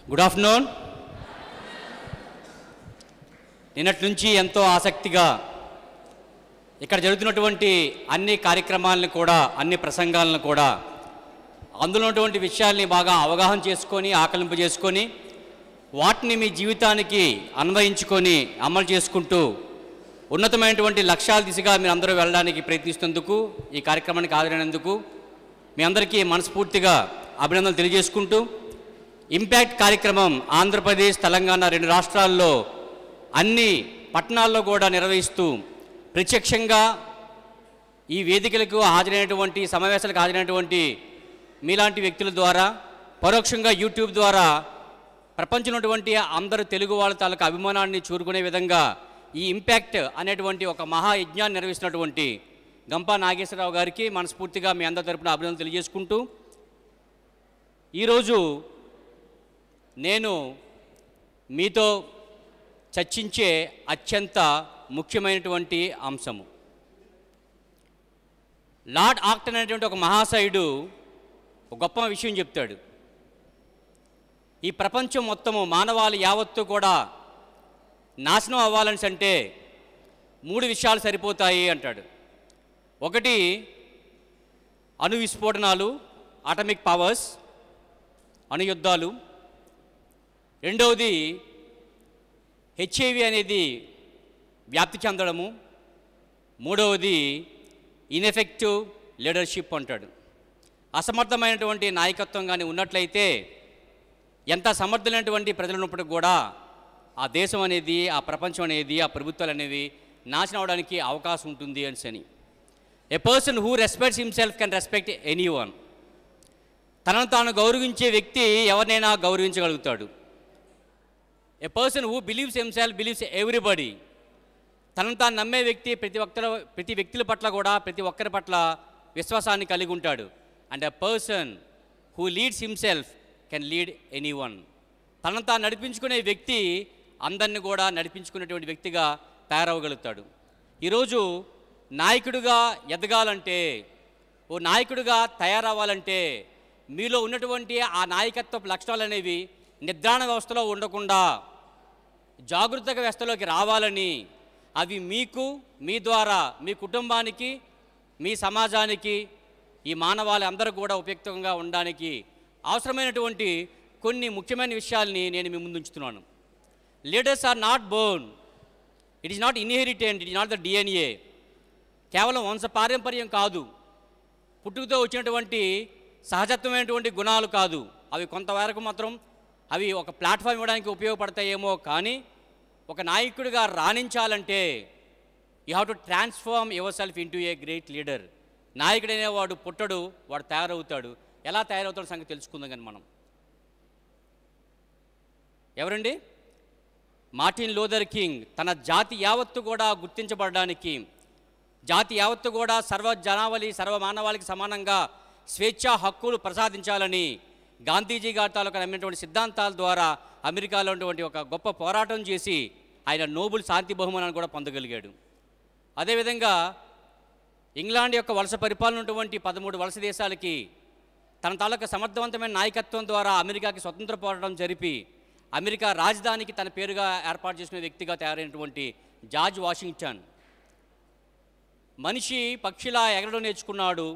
Good afternoon. నిన్నటి నుంచి ఎంతో ఆసక్తిగా ఇక్కడ జరుగుతున్నటువంటి అన్ని కార్యక్రమాలను కూడా, అన్ని ప్రసంగాలను కూడా, అందులో ఉన్నటువంటి విషయాల్ని బాగా అవగాహన చేసుకొని, ఆకలింపు చేసుకొని, వాటిని మీ జీవితానికి అన్వయించుకొని అమలు చేసుకుంటూ ఉన్నతమైనటువంటి లక్ష్యాల దిశగా మీరు అందరూ వెళ్ళడానికి ప్రయత్నిస్తున్నందుకు, ఈ కార్యక్రమానికి హాజరైనందుకు మీ అందరికీ మనస్ఫూర్తిగా అభినందనలు తెలియజేసుకుంటూ, ఇంపాక్ట్ కార్యక్రమం ఆంధ్రప్రదేశ్, తెలంగాణ రెండు రాష్ట్రాల్లో అన్ని పట్టణాల్లో కూడా నిర్వహిస్తూ ప్రత్యక్షంగా ఈ వేదికలకు హాజరైనటువంటి, సమావేశాలకు హాజరైనటువంటి మీలాంటి వ్యక్తుల ద్వారా, పరోక్షంగా యూట్యూబ్ ద్వారా ప్రపంచంలో ఉన్నటువంటి అందరూ తెలుగు వాళ్ళ తాలూకు అభిమానాన్ని చూరుకునే విధంగా ఈ ఇంపాక్ట్ అనేటువంటి ఒక మహాయజ్ఞాన్ని నిర్వహిస్తున్నటువంటి గంపా నాగేశ్వరరావు గారికి మనస్ఫూర్తిగా మీ అందరి తరపున అభినందనలు తెలియజేసుకుంటూ, ఈరోజు నేను మీతో చర్చించే అత్యంత ముఖ్యమైనటువంటి అంశము, లార్డ్ ఆక్టన్ అనేటువంటి ఒక మహాశయుడు ఒక గొప్ప విషయం చెప్తాడు. ఈ ప్రపంచం మొత్తము, మానవాళి యావత్తు కూడా నాశనం అవ్వాలని అంటే 3 విషయాలు సరిపోతాయి అంటాడు. ఒకటి అణు విస్ఫోటనాలు, అటామిక్ పవర్స్, అణు యుద్ధాలు. రెండవది హెచ్ఐవి అనేది వ్యాప్తి చెందడము. మూడవది ఇన్ఎఫెక్టివ్ లీడర్షిప్ అంటాడు. అసమర్థమైనటువంటి నాయకత్వం కానీ ఉన్నట్లయితే, ఎంత సమర్థమైనటువంటి ప్రజలు ఉన్నప్పటికీ కూడా ఆ దేశం అనేది, ఆ ప్రపంచం అనేది, ఆ ప్రభుత్వాలు అనేవి నాశనం అవడానికి అవకాశం ఉంటుంది అని. A person who respects himself can respect anyone. తనను తాను గౌరవించే వ్యక్తి ఎవరినైనా గౌరవించగలుగుతాడు. A person who believes himself believes everybody. తనను తాను నమ్మే వ్యక్తి ప్రతి వ్యక్తుల పట్ల కూడా, ప్రతి ఒక్కరి పట్ల విశ్వాసాన్ని కలిగి ఉంటాడు. And a person who leads himself can lead any one. తనను తాను నడిపించుకునే వ్యక్తి అందరిని కూడా నడిపించుకునేటువంటి వ్యక్తిగా తయారవగలుగుతాడు. ఈరోజు నాయకుడిగా ఎదగాలంటే, ఓ నాయకుడిగా తయారవ్వాలంటే, మీలో ఉన్నటువంటి ఆ నాయకత్వ లక్షణాలు అనేవి నిద్రాణ వ్యవస్థలో ఉండకుండా జాగృత వ్యవస్థలోకి రావాలని, అవి మీకు, మీ ద్వారా మీ కుటుంబానికి, మీ సమాజానికి, ఈ మానవాళి అందరూ కూడా ఉపయుక్తంగా ఉండడానికి అవసరమైనటువంటి కొన్ని ముఖ్యమైన విషయాల్ని నేను మీ ముందు ఉంచుతున్నాను. Leaders are not born, it is not inherent, it is not the DNA. కేవలం వంశపారంపర్యం కాదు, పుట్టుకతో వచ్చినటువంటి సహజత్వమైనటువంటి గుణాలు కాదు. అవి కొంతవరకు మాత్రం అవి ఒక ప్లాట్ఫామ్ ఇవ్వడానికి ఉపయోగపడతాయేమో, కానీ ఒక నాయకుడిగా రాణించాలంటే you have to transform yourself into a great leader. నాయకుడైన వాడు పుట్టడు, వాడు తయారవుతాడు. ఎలా తయారవుతాడో సంగతి తెలుసుకుందాం. కానీ మనం ఎవరండి? మార్టిన్ లూథర్ కింగ్ తన జాతి యావత్తు కూడా గుర్తించబడడానికి, జాతి యావత్తు కూడా సర్వజనావళి, సర్వమానవాళికి సమానంగా స్వేచ్ఛా హక్కులు ప్రసాదించాలని గాంధీజీ గారి తాలూకా నమ్మినటువంటి సిద్ధాంతాల ద్వారా అమెరికాలో ఉన్నటువంటి ఒక గొప్ప పోరాటం చేసి ఆయన నోబెల్ శాంతి బహుమానాన్ని కూడా పొందగలిగాడు. అదేవిధంగా ఇంగ్లాండ్ యొక్క వలస పరిపాలన ఉన్నటువంటి 13 వలస దేశాలకి తన తాలూకా సమర్థవంతమైన నాయకత్వం ద్వారా అమెరికాకి స్వతంత్ర పోరాటం జరిపి అమెరికా రాజధానికి తన పేరుగా ఏర్పాటు చేసుకునే వ్యక్తిగా తయారైనటువంటి జార్జ్ వాషింగ్టన్. మనిషి పక్షిలా ఎగరడం నేర్చుకున్నాడు,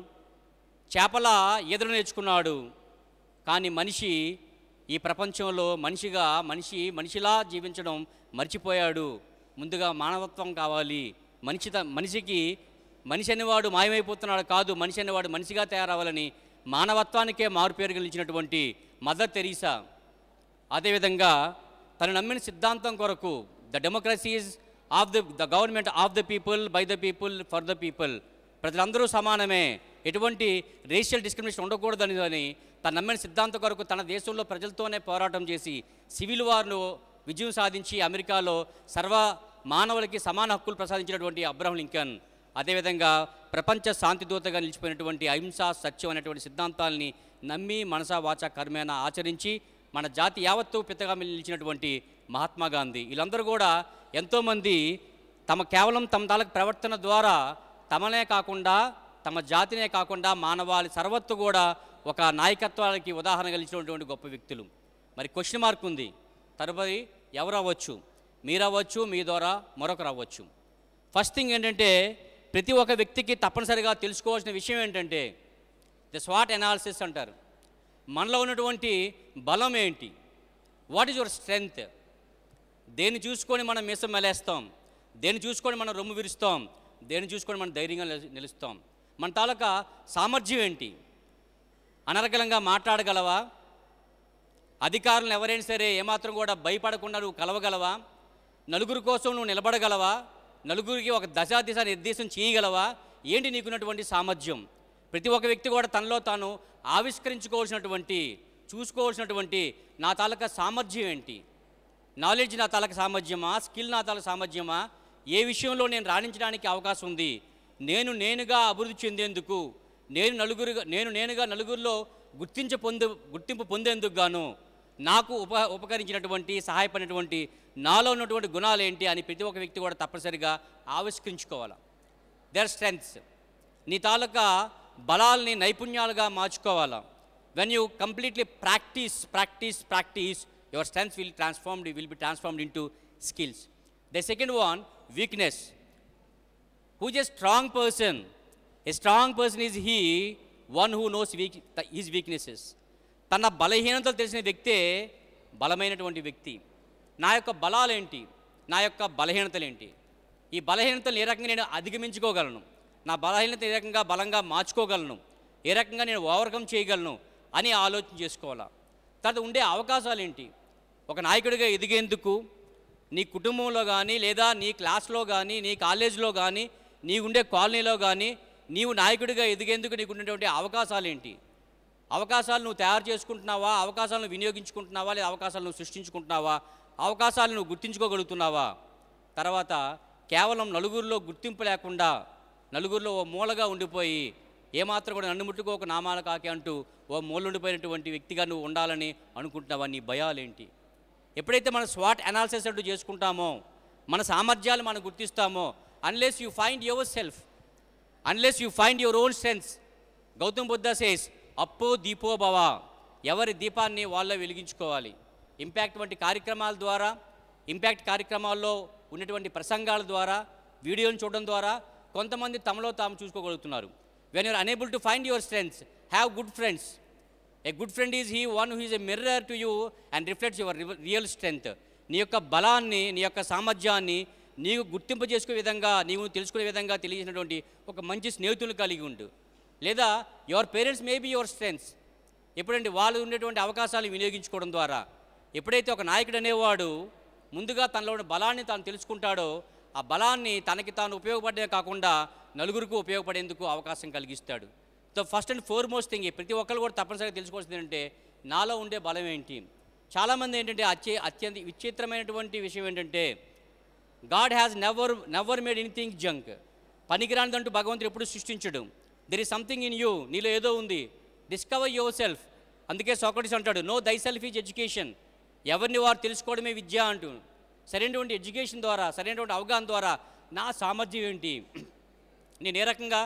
చేపలా ఈదడం నేర్చుకున్నాడు, కానీ మనిషి ఈ ప్రపంచంలో మనిషిలా జీవించడం మర్చిపోయాడు. ముందుగా మానవత్వం కావాలి. మనిషి అనేవాడు మాయమైపోతున్నాడు కాదు, మనిషి అనేవాడు మనిషిగా తయారవ్వాలని మానవత్వానికే మారుపేరు గెలిచినటువంటి మదర్ తెరీసా. అదేవిధంగా తను నమ్మిన సిద్ధాంతం కొరకు, the democracy is of the government of the people, by the people, for the people. ప్రజలందరూ సమానమే, ఎటువంటి రేషియల్ డిస్క్రిమినేషన్ ఉండకూడదని తన నమ్మిన సిద్ధాంతం కొరకు తన దేశంలో ప్రజలతోనే పోరాటం చేసి సివిల్ వార్ను విజయం సాధించి అమెరికాలో సర్వ మానవులకి సమాన హక్కులు ప్రసాదించినటువంటి అబ్రహం లింకన్. అదేవిధంగా ప్రపంచ శాంతిదూతగా నిలిచిపోయినటువంటి అహింసా, సత్యం అనేటువంటి సిద్ధాంతాలని నమ్మి మనసా వాచా కర్మేణ ఆచరించి మన జాతి యావత్తు పితగా నిలిచినటువంటి మహాత్మా గాంధీ. వీళ్ళందరూ కూడా ఎంతోమంది కేవలం తమ తాలూకు ప్రవర్తన ద్వారా తమనే కాకుండా, తమ జాతినే కాకుండా మానవాళి సర్వత్తు కూడా ఒక నాయకత్వానికి ఉదాహరణ కలిగినటువంటి గొప్ప వ్యక్తులు. మరి క్వశ్చన్ మార్క్ ఉంది. తదుపరి ఎవరు అవ్వచ్చు? మీరు అవ్వచ్చు, మీ ద్వారా మరొకరు అవ్వచ్చు. ఫస్ట్ థింగ్ ఏంటంటే ప్రతి ఒక్క వ్యక్తికి తప్పనిసరిగా తెలుసుకోవాల్సిన విషయం ఏంటంటే ద స్వాట్ అనాలిసిస్ అంటారు. మనలో ఉన్నటువంటి బలం ఏంటి? What is your strength? దేన్ని చూసుకొని మనం మీసం మెలేస్తాం, దేన్ని చూసుకొని మనం రొమ్ము విరుస్తాం, దేన్ని చూసుకొని మనం ధైర్యంగా నిలుస్తాం? మన తాలూకా సామర్థ్యం ఏంటి? అనర్గళంగా మాట్లాడగలవా? అధికారులను ఎవరైనా సరే ఏమాత్రం కూడా భయపడకుండా నువ్వు కలవగలవా? నలుగురి కోసం నువ్వు నిలబడగలవా? నలుగురికి ఒక దశ నిర్దేశం చేయగలవా? ఏంటి నీకున్నటువంటి సామర్థ్యం? ప్రతి ఒక్క వ్యక్తి కూడా తనలో తాను ఆవిష్కరించుకోవాల్సినటువంటి, చూసుకోవాల్సినటువంటి నా తాలూకా సామర్థ్యం ఏంటి? నాలెడ్జ్ నా తాలూకా సామర్థ్యమా? స్కిల్ నా తాలూకా సామర్థ్యమా? ఏ విషయంలో నేను రాణించడానికి అవకాశం ఉంది? నేనుగా అభివృద్ధి చెందేందుకు, నేనుగా నలుగురిలో గుర్తింపు పొందేందుకు గాను నాకు ఉపకరించినటువంటి, సహాయపడినటువంటి నాలో ఉన్నటువంటి గుణాలు ఏంటి అని ప్రతి ఒక్క వ్యక్తి కూడా తప్పనిసరిగా ఆవిష్కరించుకోవాలి. దేర్ స్ట్రెంగ్త్స్, నీ తాలూకా బలాల్ని నైపుణ్యాలుగా మార్చుకోవాలా. When you completely practice your strengths will be transformed into skills. The second one, weakness. Who is a strong person? A strong person is he one who knows his weaknesses. తన బలహీనతలు తెలిసిన వ్యక్తే బలమైనటువంటి వ్యక్తి. నా యొక్క బలాలేంటి, నా యొక్క బలహీనతలేంటి, ఈ బలహీనతలు ఏ రకంగా నేను అధిగమించుకోగలను, నా బలహీనత ఏ రకంగా బలంగా మార్చుకోగలను, ఏ రకంగా నేను ఓవర్కమ్ చేయగలను అని ఆలోచన చేసుకోవాలా. తర్వాత ఉండే అవకాశాలు ఏంటి? ఒక నాయకుడిగా ఎదిగేందుకు నీ కుటుంబంలో కానీ, లేదా నీ క్లాస్లో కానీ, నీ కాలేజీలో కానీ, నీ ఉండే కాలనీలో కానీ నీవు నాయకుడిగా ఎదిగేందుకు నీకు ఉన్నటువంటి అవకాశాలు ఏంటి? అవకాశాలు నువ్వు తయారు చేసుకుంటున్నావా? అవకాశాలను వినియోగించుకుంటున్నావా? లేదా అవకాశాలు నువ్వు సృష్టించుకుంటున్నావా? అవకాశాలు నువ్వు గుర్తించుకోగలుగుతున్నావా? తర్వాత కేవలం నలుగురిలో గుర్తింపు లేకుండా, నలుగురిలో ఓ మూలగా ఉండిపోయి ఏమాత్రం కూడా నన్ను ముట్టుకోక నామాల కాకి అంటూ ఓ మూల ఉండిపోయినటువంటి వ్యక్తిగా నువ్వు ఉండాలని అనుకుంటున్నావా? నీ భయాలేంటి? ఎప్పుడైతే మనం స్వాట్ అనాలిసిస్ అంటూ చేసుకుంటామో, మన సామర్థ్యాలు మనం గుర్తిస్తామో, unless you find yourself, unless you find your own strengths, Gautam Buddha says అప్పో దీపో భవ, ఎవరి దీపాన్ని వాళ్ళే వెలిగించుకోవాలి. ఇంపాక్ట్ వంటి కార్యక్రమాల ద్వారా, ఇంపాక్ట్ కార్యక్రమాల్లో ఉన్నటువంటి ప్రసంగాల ద్వారా, వీడియోని చూడడం ద్వారా కొంతమంది తమలో తాము చూసుకోగలుగుతున్నారు. When you're unable to find your strengths, have good friends. A good friend is he one who is a mirror to you and reflects your real strength. నీ యొక్క బలాన్ని, నీ యొక్క సామర్థ్యాన్ని నీవు గుర్తింపు చేసుకునే విధంగా, నీవు తెలుసుకునే విధంగా తెలియజేసినటువంటి ఒక మంచి స్నేహితులు కలిగి ఉండు. లేదా your parents may be your strengths. ఎప్పుడంటే వాళ్ళు ఉండేటువంటి అవకాశాలు వినియోగించుకోవడం ద్వారా, ఎప్పుడైతే ఒక నాయకుడు అనేవాడు ముందుగా తనలో ఉన్న బలాన్ని తాను తెలుసుకుంటాడో, ఆ బలాన్ని తనకి తాను ఉపయోగపడే కాకుండా నలుగురికి ఉపయోగపడేందుకు అవకాశం కలిగిస్తాడు. So first and foremost thing ప్రతి ఒక్కరు కూడా తప్పనిసరిగా తెలుసుకోవాల్సింది ఏంటంటే నాలో ఉండే బలం ఏంటి. చాలామంది ఏంటంటే అత్యంత విచిత్రమైనటువంటి విషయం ఏంటంటే God has never made anything junk. పనికిరానిదంటూ భగవంతుడు ఎప్పుడు సృష్టించడు. There is something in you, నీలో ఏదో ఉంది. Discover yourself. అందుకే సోక్రటీస్ అంటాడు, know thyself is education. ఎవరిని వారు తెలుసుకోవడమే విద్య అంటూ. సరైనటువంటి ఎడ్యుకేషన్ ద్వారా, సరైనటువంటి అవగాహన ద్వారా నా సామర్థ్యం ఏంటి, నేను ఏ రకంగా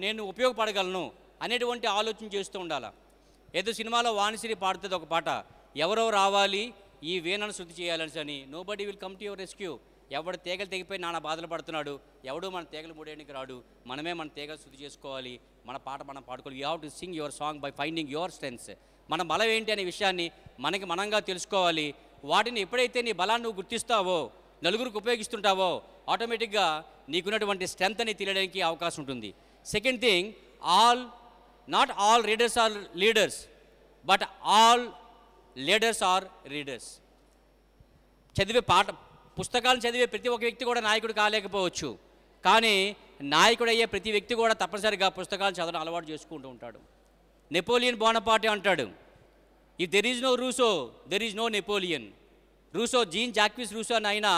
నేను ఉపయోగపడగలను అనేటువంటి ఆలోచన చేస్తూ ఉండాలి. ఏదో సినిమాలో వాణిశ్రీ పాడుతుంది ఒక పాట, ఎవరో రావాలి ఈ వీణను శృతి చేయాలని అని. Nobody will come to your rescue. ఎవడు తీగలు తెగిపోయి నాన్న బాధలు పడుతున్నాడు, ఎవడు మన తీగలు మూడేయడానికి రాడు. మనమే మన తీగలు శృతి చేసుకోవాలి, మన పాట మనం పాడుకోవాలి. You have to sing your song by finding your strengths. మన బలం ఏంటి అనే విషయాన్ని మనంగా తెలుసుకోవాలి. వాటిని ఎప్పుడైతే నీ బలాన్ని నువ్వు గుర్తిస్తావో, నలుగురికి ఉపయోగిస్తుంటావో, ఆటోమేటిక్గా నీకున్నటువంటి స్ట్రెంగ్త్ అని తెలియడానికి అవకాశం ఉంటుంది. Second thing, not all readers are leaders, but all leaders are readers. పుస్తకాలను చదివే ప్రతి ఒక్క వ్యక్తి కూడా నాయకుడు కాలేకపోవచ్చు, కానీ నాయకుడు అయ్యే ప్రతి వ్యక్తి కూడా తప్పనిసరిగా పుస్తకాలు చదవడం అలవాటు చేసుకుంటూ ఉంటాడు. నెపోలియన్ బోనపార్టే అంటాడు, if there is no Rousseau there is no Napoleon. Jean Jacques Rousseau అని ఆయన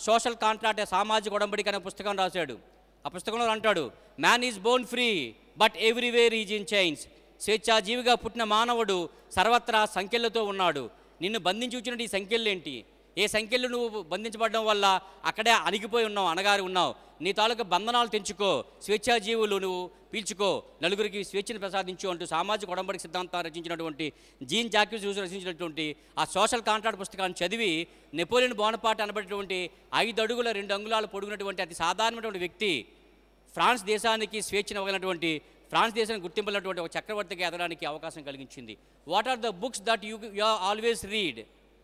సోషల్ కాంట్రాక్ట్, సామాజిక ఉడంబడిక అనే పుస్తకం రాశాడు. ఆ పుస్తకంలో అంటాడు, man is born free but everywhere is in chains. స్వేచ్ఛాజీవిగా పుట్టిన మానవుడు సర్వత్రా సంఖ్యలతో ఉన్నాడు. నిన్ను బంధించి ఉంచిన ఈ సంఖ్యలేంటి, ఏ సంఖ్యలు నువ్వు బంధించబడడం వల్ల అక్కడే అణిగిపోయి ఉన్నావు, అణగారి ఉన్నావు. నీ తాలూకా బంధనాలు తెంచుకో, స్వేచ్ఛాజీవులు నువ్వు పీల్చుకో, నలుగురికి స్వేచ్ఛను ప్రసాదించు అంటూ సామాజిక ఒడంబడిక సిద్ధాంతాన్ని రచించినటువంటి జీన్ జాక్యూస్ రచించినటువంటి ఆ సోషల్ కాంట్రాక్ట్ పుస్తకాన్ని చదివి నెపోలియన్ బోనపార్ట్ అనబడేటువంటి 5 అడుగుల 2 అంగుళాలు పొడుగునటువంటి అతి సాధారణమైనటువంటి వ్యక్తి ఫ్రాన్స్ దేశానికి స్వేచ్ఛనివ్వగలిగినటువంటి, ఫ్రాన్స్ దేశానికి గుర్తింపున్నటువంటి ఒక చక్రవర్తిగా ఎదగడానికి అవకాశం కలిగించింది. What are the books that you always read?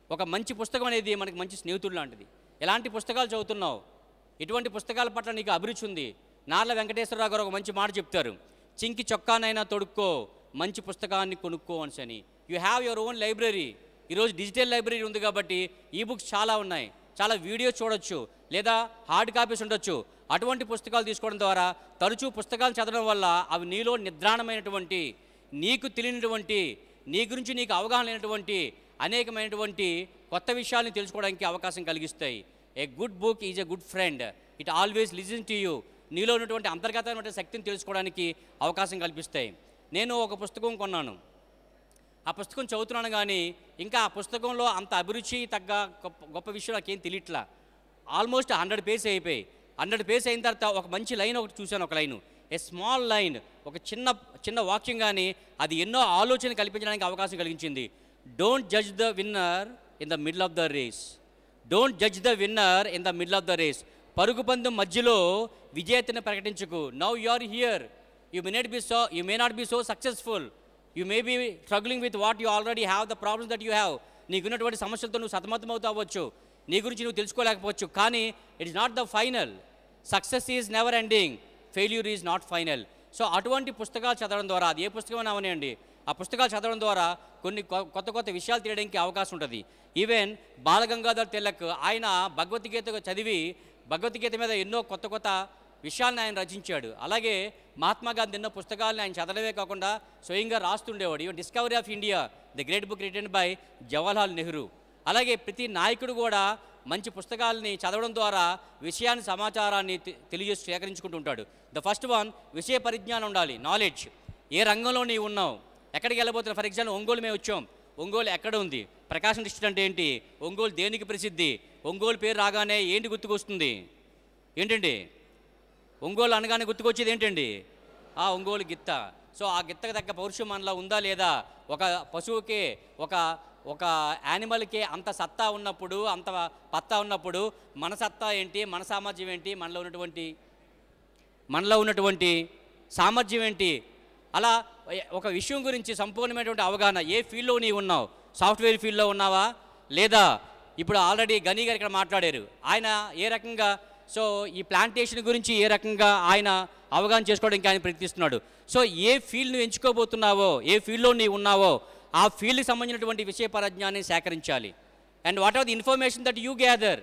ఒక మంచి పుస్తకం అనేది మనకి మంచి స్నేహితుడు లాంటిది. ఎలాంటి పుస్తకాలు చదువుతున్నావు? ఎటువంటి పుస్తకాల పట్ల నీకు అభిరుచి ఉంది? నార్ల వెంకటేశ్వరరావు గారు ఒక మంచి మాట చెప్తారు, చింకి చొక్కానైనా తొడుక్కో, మంచి పుస్తకాన్ని కొనుక్కో అని. You have your own library. ఈరోజు డిజిటల్ లైబ్రరీ ఉంది కాబట్టి ఈ బుక్స్ చాలా ఉన్నాయి, చాలా వీడియోస్ చూడొచ్చు, లేదా హార్డ్ కాపీస్ ఉండొచ్చు. అటువంటి పుస్తకాలు తీసుకోవడం ద్వారా, తరచూ పుస్తకాలు చదవడం వల్ల అవి నీలో నిద్రాణమైనటువంటి, నీకు తెలియనటువంటి, నీ గురించి నీకు అవగాహన లేనటువంటి అనేకమైనటువంటి కొత్త విషయాలను తెలుసుకోవడానికి అవకాశం కలిగిస్తాయి. A good book is a good friend, it always listen to you. నీలో ఉన్నటువంటి అంతర్గతమైన శక్తిని తెలుసుకోవడానికి అవకాశం కల్పిస్తాయి. నేను ఒక పుస్తకం కొన్నాను, ఆ పుస్తకం చదువుతున్నాను, కానీ ఇంకా ఆ పుస్తకంలో అంత అభిరుచి తగ్గ గొప్ప విషయం నాకేం తెలియట్లా. ఆల్మోస్ట్ 100 పేజెస్ అయిపోయి. 100 పేజెస్ అయిన తర్వాత ఒక మంచి లైన్ ఒకటి చూశాను. ఒక లైను, ఏ స్మాల్ లైన్, ఒక చిన్న వాక్యం, కానీ అది ఎన్నో ఆలోచన కల్పించడానికి అవకాశం కలిగించింది. Don't judge the winner in the middle of the race. Don't judge the winner in the middle of the race. పరుగు పందెం మధ్యలో విజేతను ప్రకటించుకు. Now you are here, you may not be so successful, you may be struggling with what you already have, the problems that you have. నీకున్నటువంటి సమస్యలతో నువ్వు సతమతం అవుతావచ్చు, నీ గురించి నువ్వు తెలుసుకోలేకపోవచ్చు, కానీ it is not the final. Success is never ending, failure is not final. So అటువంటి పుస్తకాలు చదవడం ద్వారా, అది ఏ పుస్తకమైనా అవనండి, ఆ పుస్తకాలు చదవడం ద్వారా కొన్ని కొత్త విషయాలు తెలియడానికి అవకాశం ఉంటుంది. ఈవెన్ బాలగంగాధర్ తిలక్, ఆయన భగవద్గీత చదివి భగవద్గీత మీద ఎన్నో కొత్త విషయాలను ఆయన రచించాడు. అలాగే మహాత్మా గాంధీ ఎన్నో పుస్తకాలను ఆయన చదవడమే కాకుండా స్వయంగా రాస్తుండేవాడు. Even discovery of India, the great book written by Jawaharlal Nehru. అలాగే ప్రతి నాయకుడు కూడా మంచి పుస్తకాలని చదవడం ద్వారా విషయాన్ని, సమాచారాన్ని తెలియజేసి సేకరించుకుంటూ ఉంటాడు. ద ఫస్ట్ వన్, విషయ పరిజ్ఞానం ఉండాలి, నాలెడ్జ్. ఏ రంగంలో నీవు ఉన్నావు, ఎక్కడికి వెళ్ళబోతున్నావు? ఫర్ ఎగ్జాంపుల్, ఒంగోలు మేము వచ్చాం. ఒంగోలు ఎక్కడ ఉంది? ప్రకాశం డిస్ట్రిక్ట్ అంటే ఏంటి? ఒంగోలు దేనికి ప్రసిద్ధి? ఒంగోలు పేరు రాగానే ఏంటి గుర్తుకొస్తుంది? ఏంటండి ఒంగోలు అనగానే గుర్తుకొచ్చేది ఏంటండి? ఆ ఒంగోలు గిత్త. సో ఆ గిత్తకు తగ్గ పౌరుషం మనలో ఉందా లేదా? ఒక పశువుకి, ఒక యానిమల్కి అంత సత్తా ఉన్నప్పుడు, అంత పత్తా ఉన్నప్పుడు మన సత్తా ఏంటి, మన సామర్థ్యం ఏంటి, మనలో ఉన్నటువంటి సామర్థ్యం ఏంటి? అలా ఒక విషయం గురించి సంపూర్ణమైనటువంటి అవగాహన. ఏ ఫీల్డ్లో నీవు ఉన్నావు? సాఫ్ట్వేర్ ఫీల్డ్లో ఉన్నావా, లేదా ఇప్పుడు ఆల్రెడీ గనీ గారు ఇక్కడ మాట్లాడారు, ఆయన ఏ రకంగా, సో ఈ ప్లాంటేషన్ గురించి ఏ రకంగా ఆయన అవగాహన చేసుకోవడానికి ఆయన ప్రయత్నిస్తున్నాడు. సో ఏ ఫీల్డ్ను ఎంచుకోబోతున్నావో, ఏ ఫీల్డ్లో నీవు ఉన్నావో ఆ ఫీల్డ్కి సంబంధించినటువంటి విషయ పరిజ్ఞానాన్ని సేకరించాలి. And what are the information that you gather,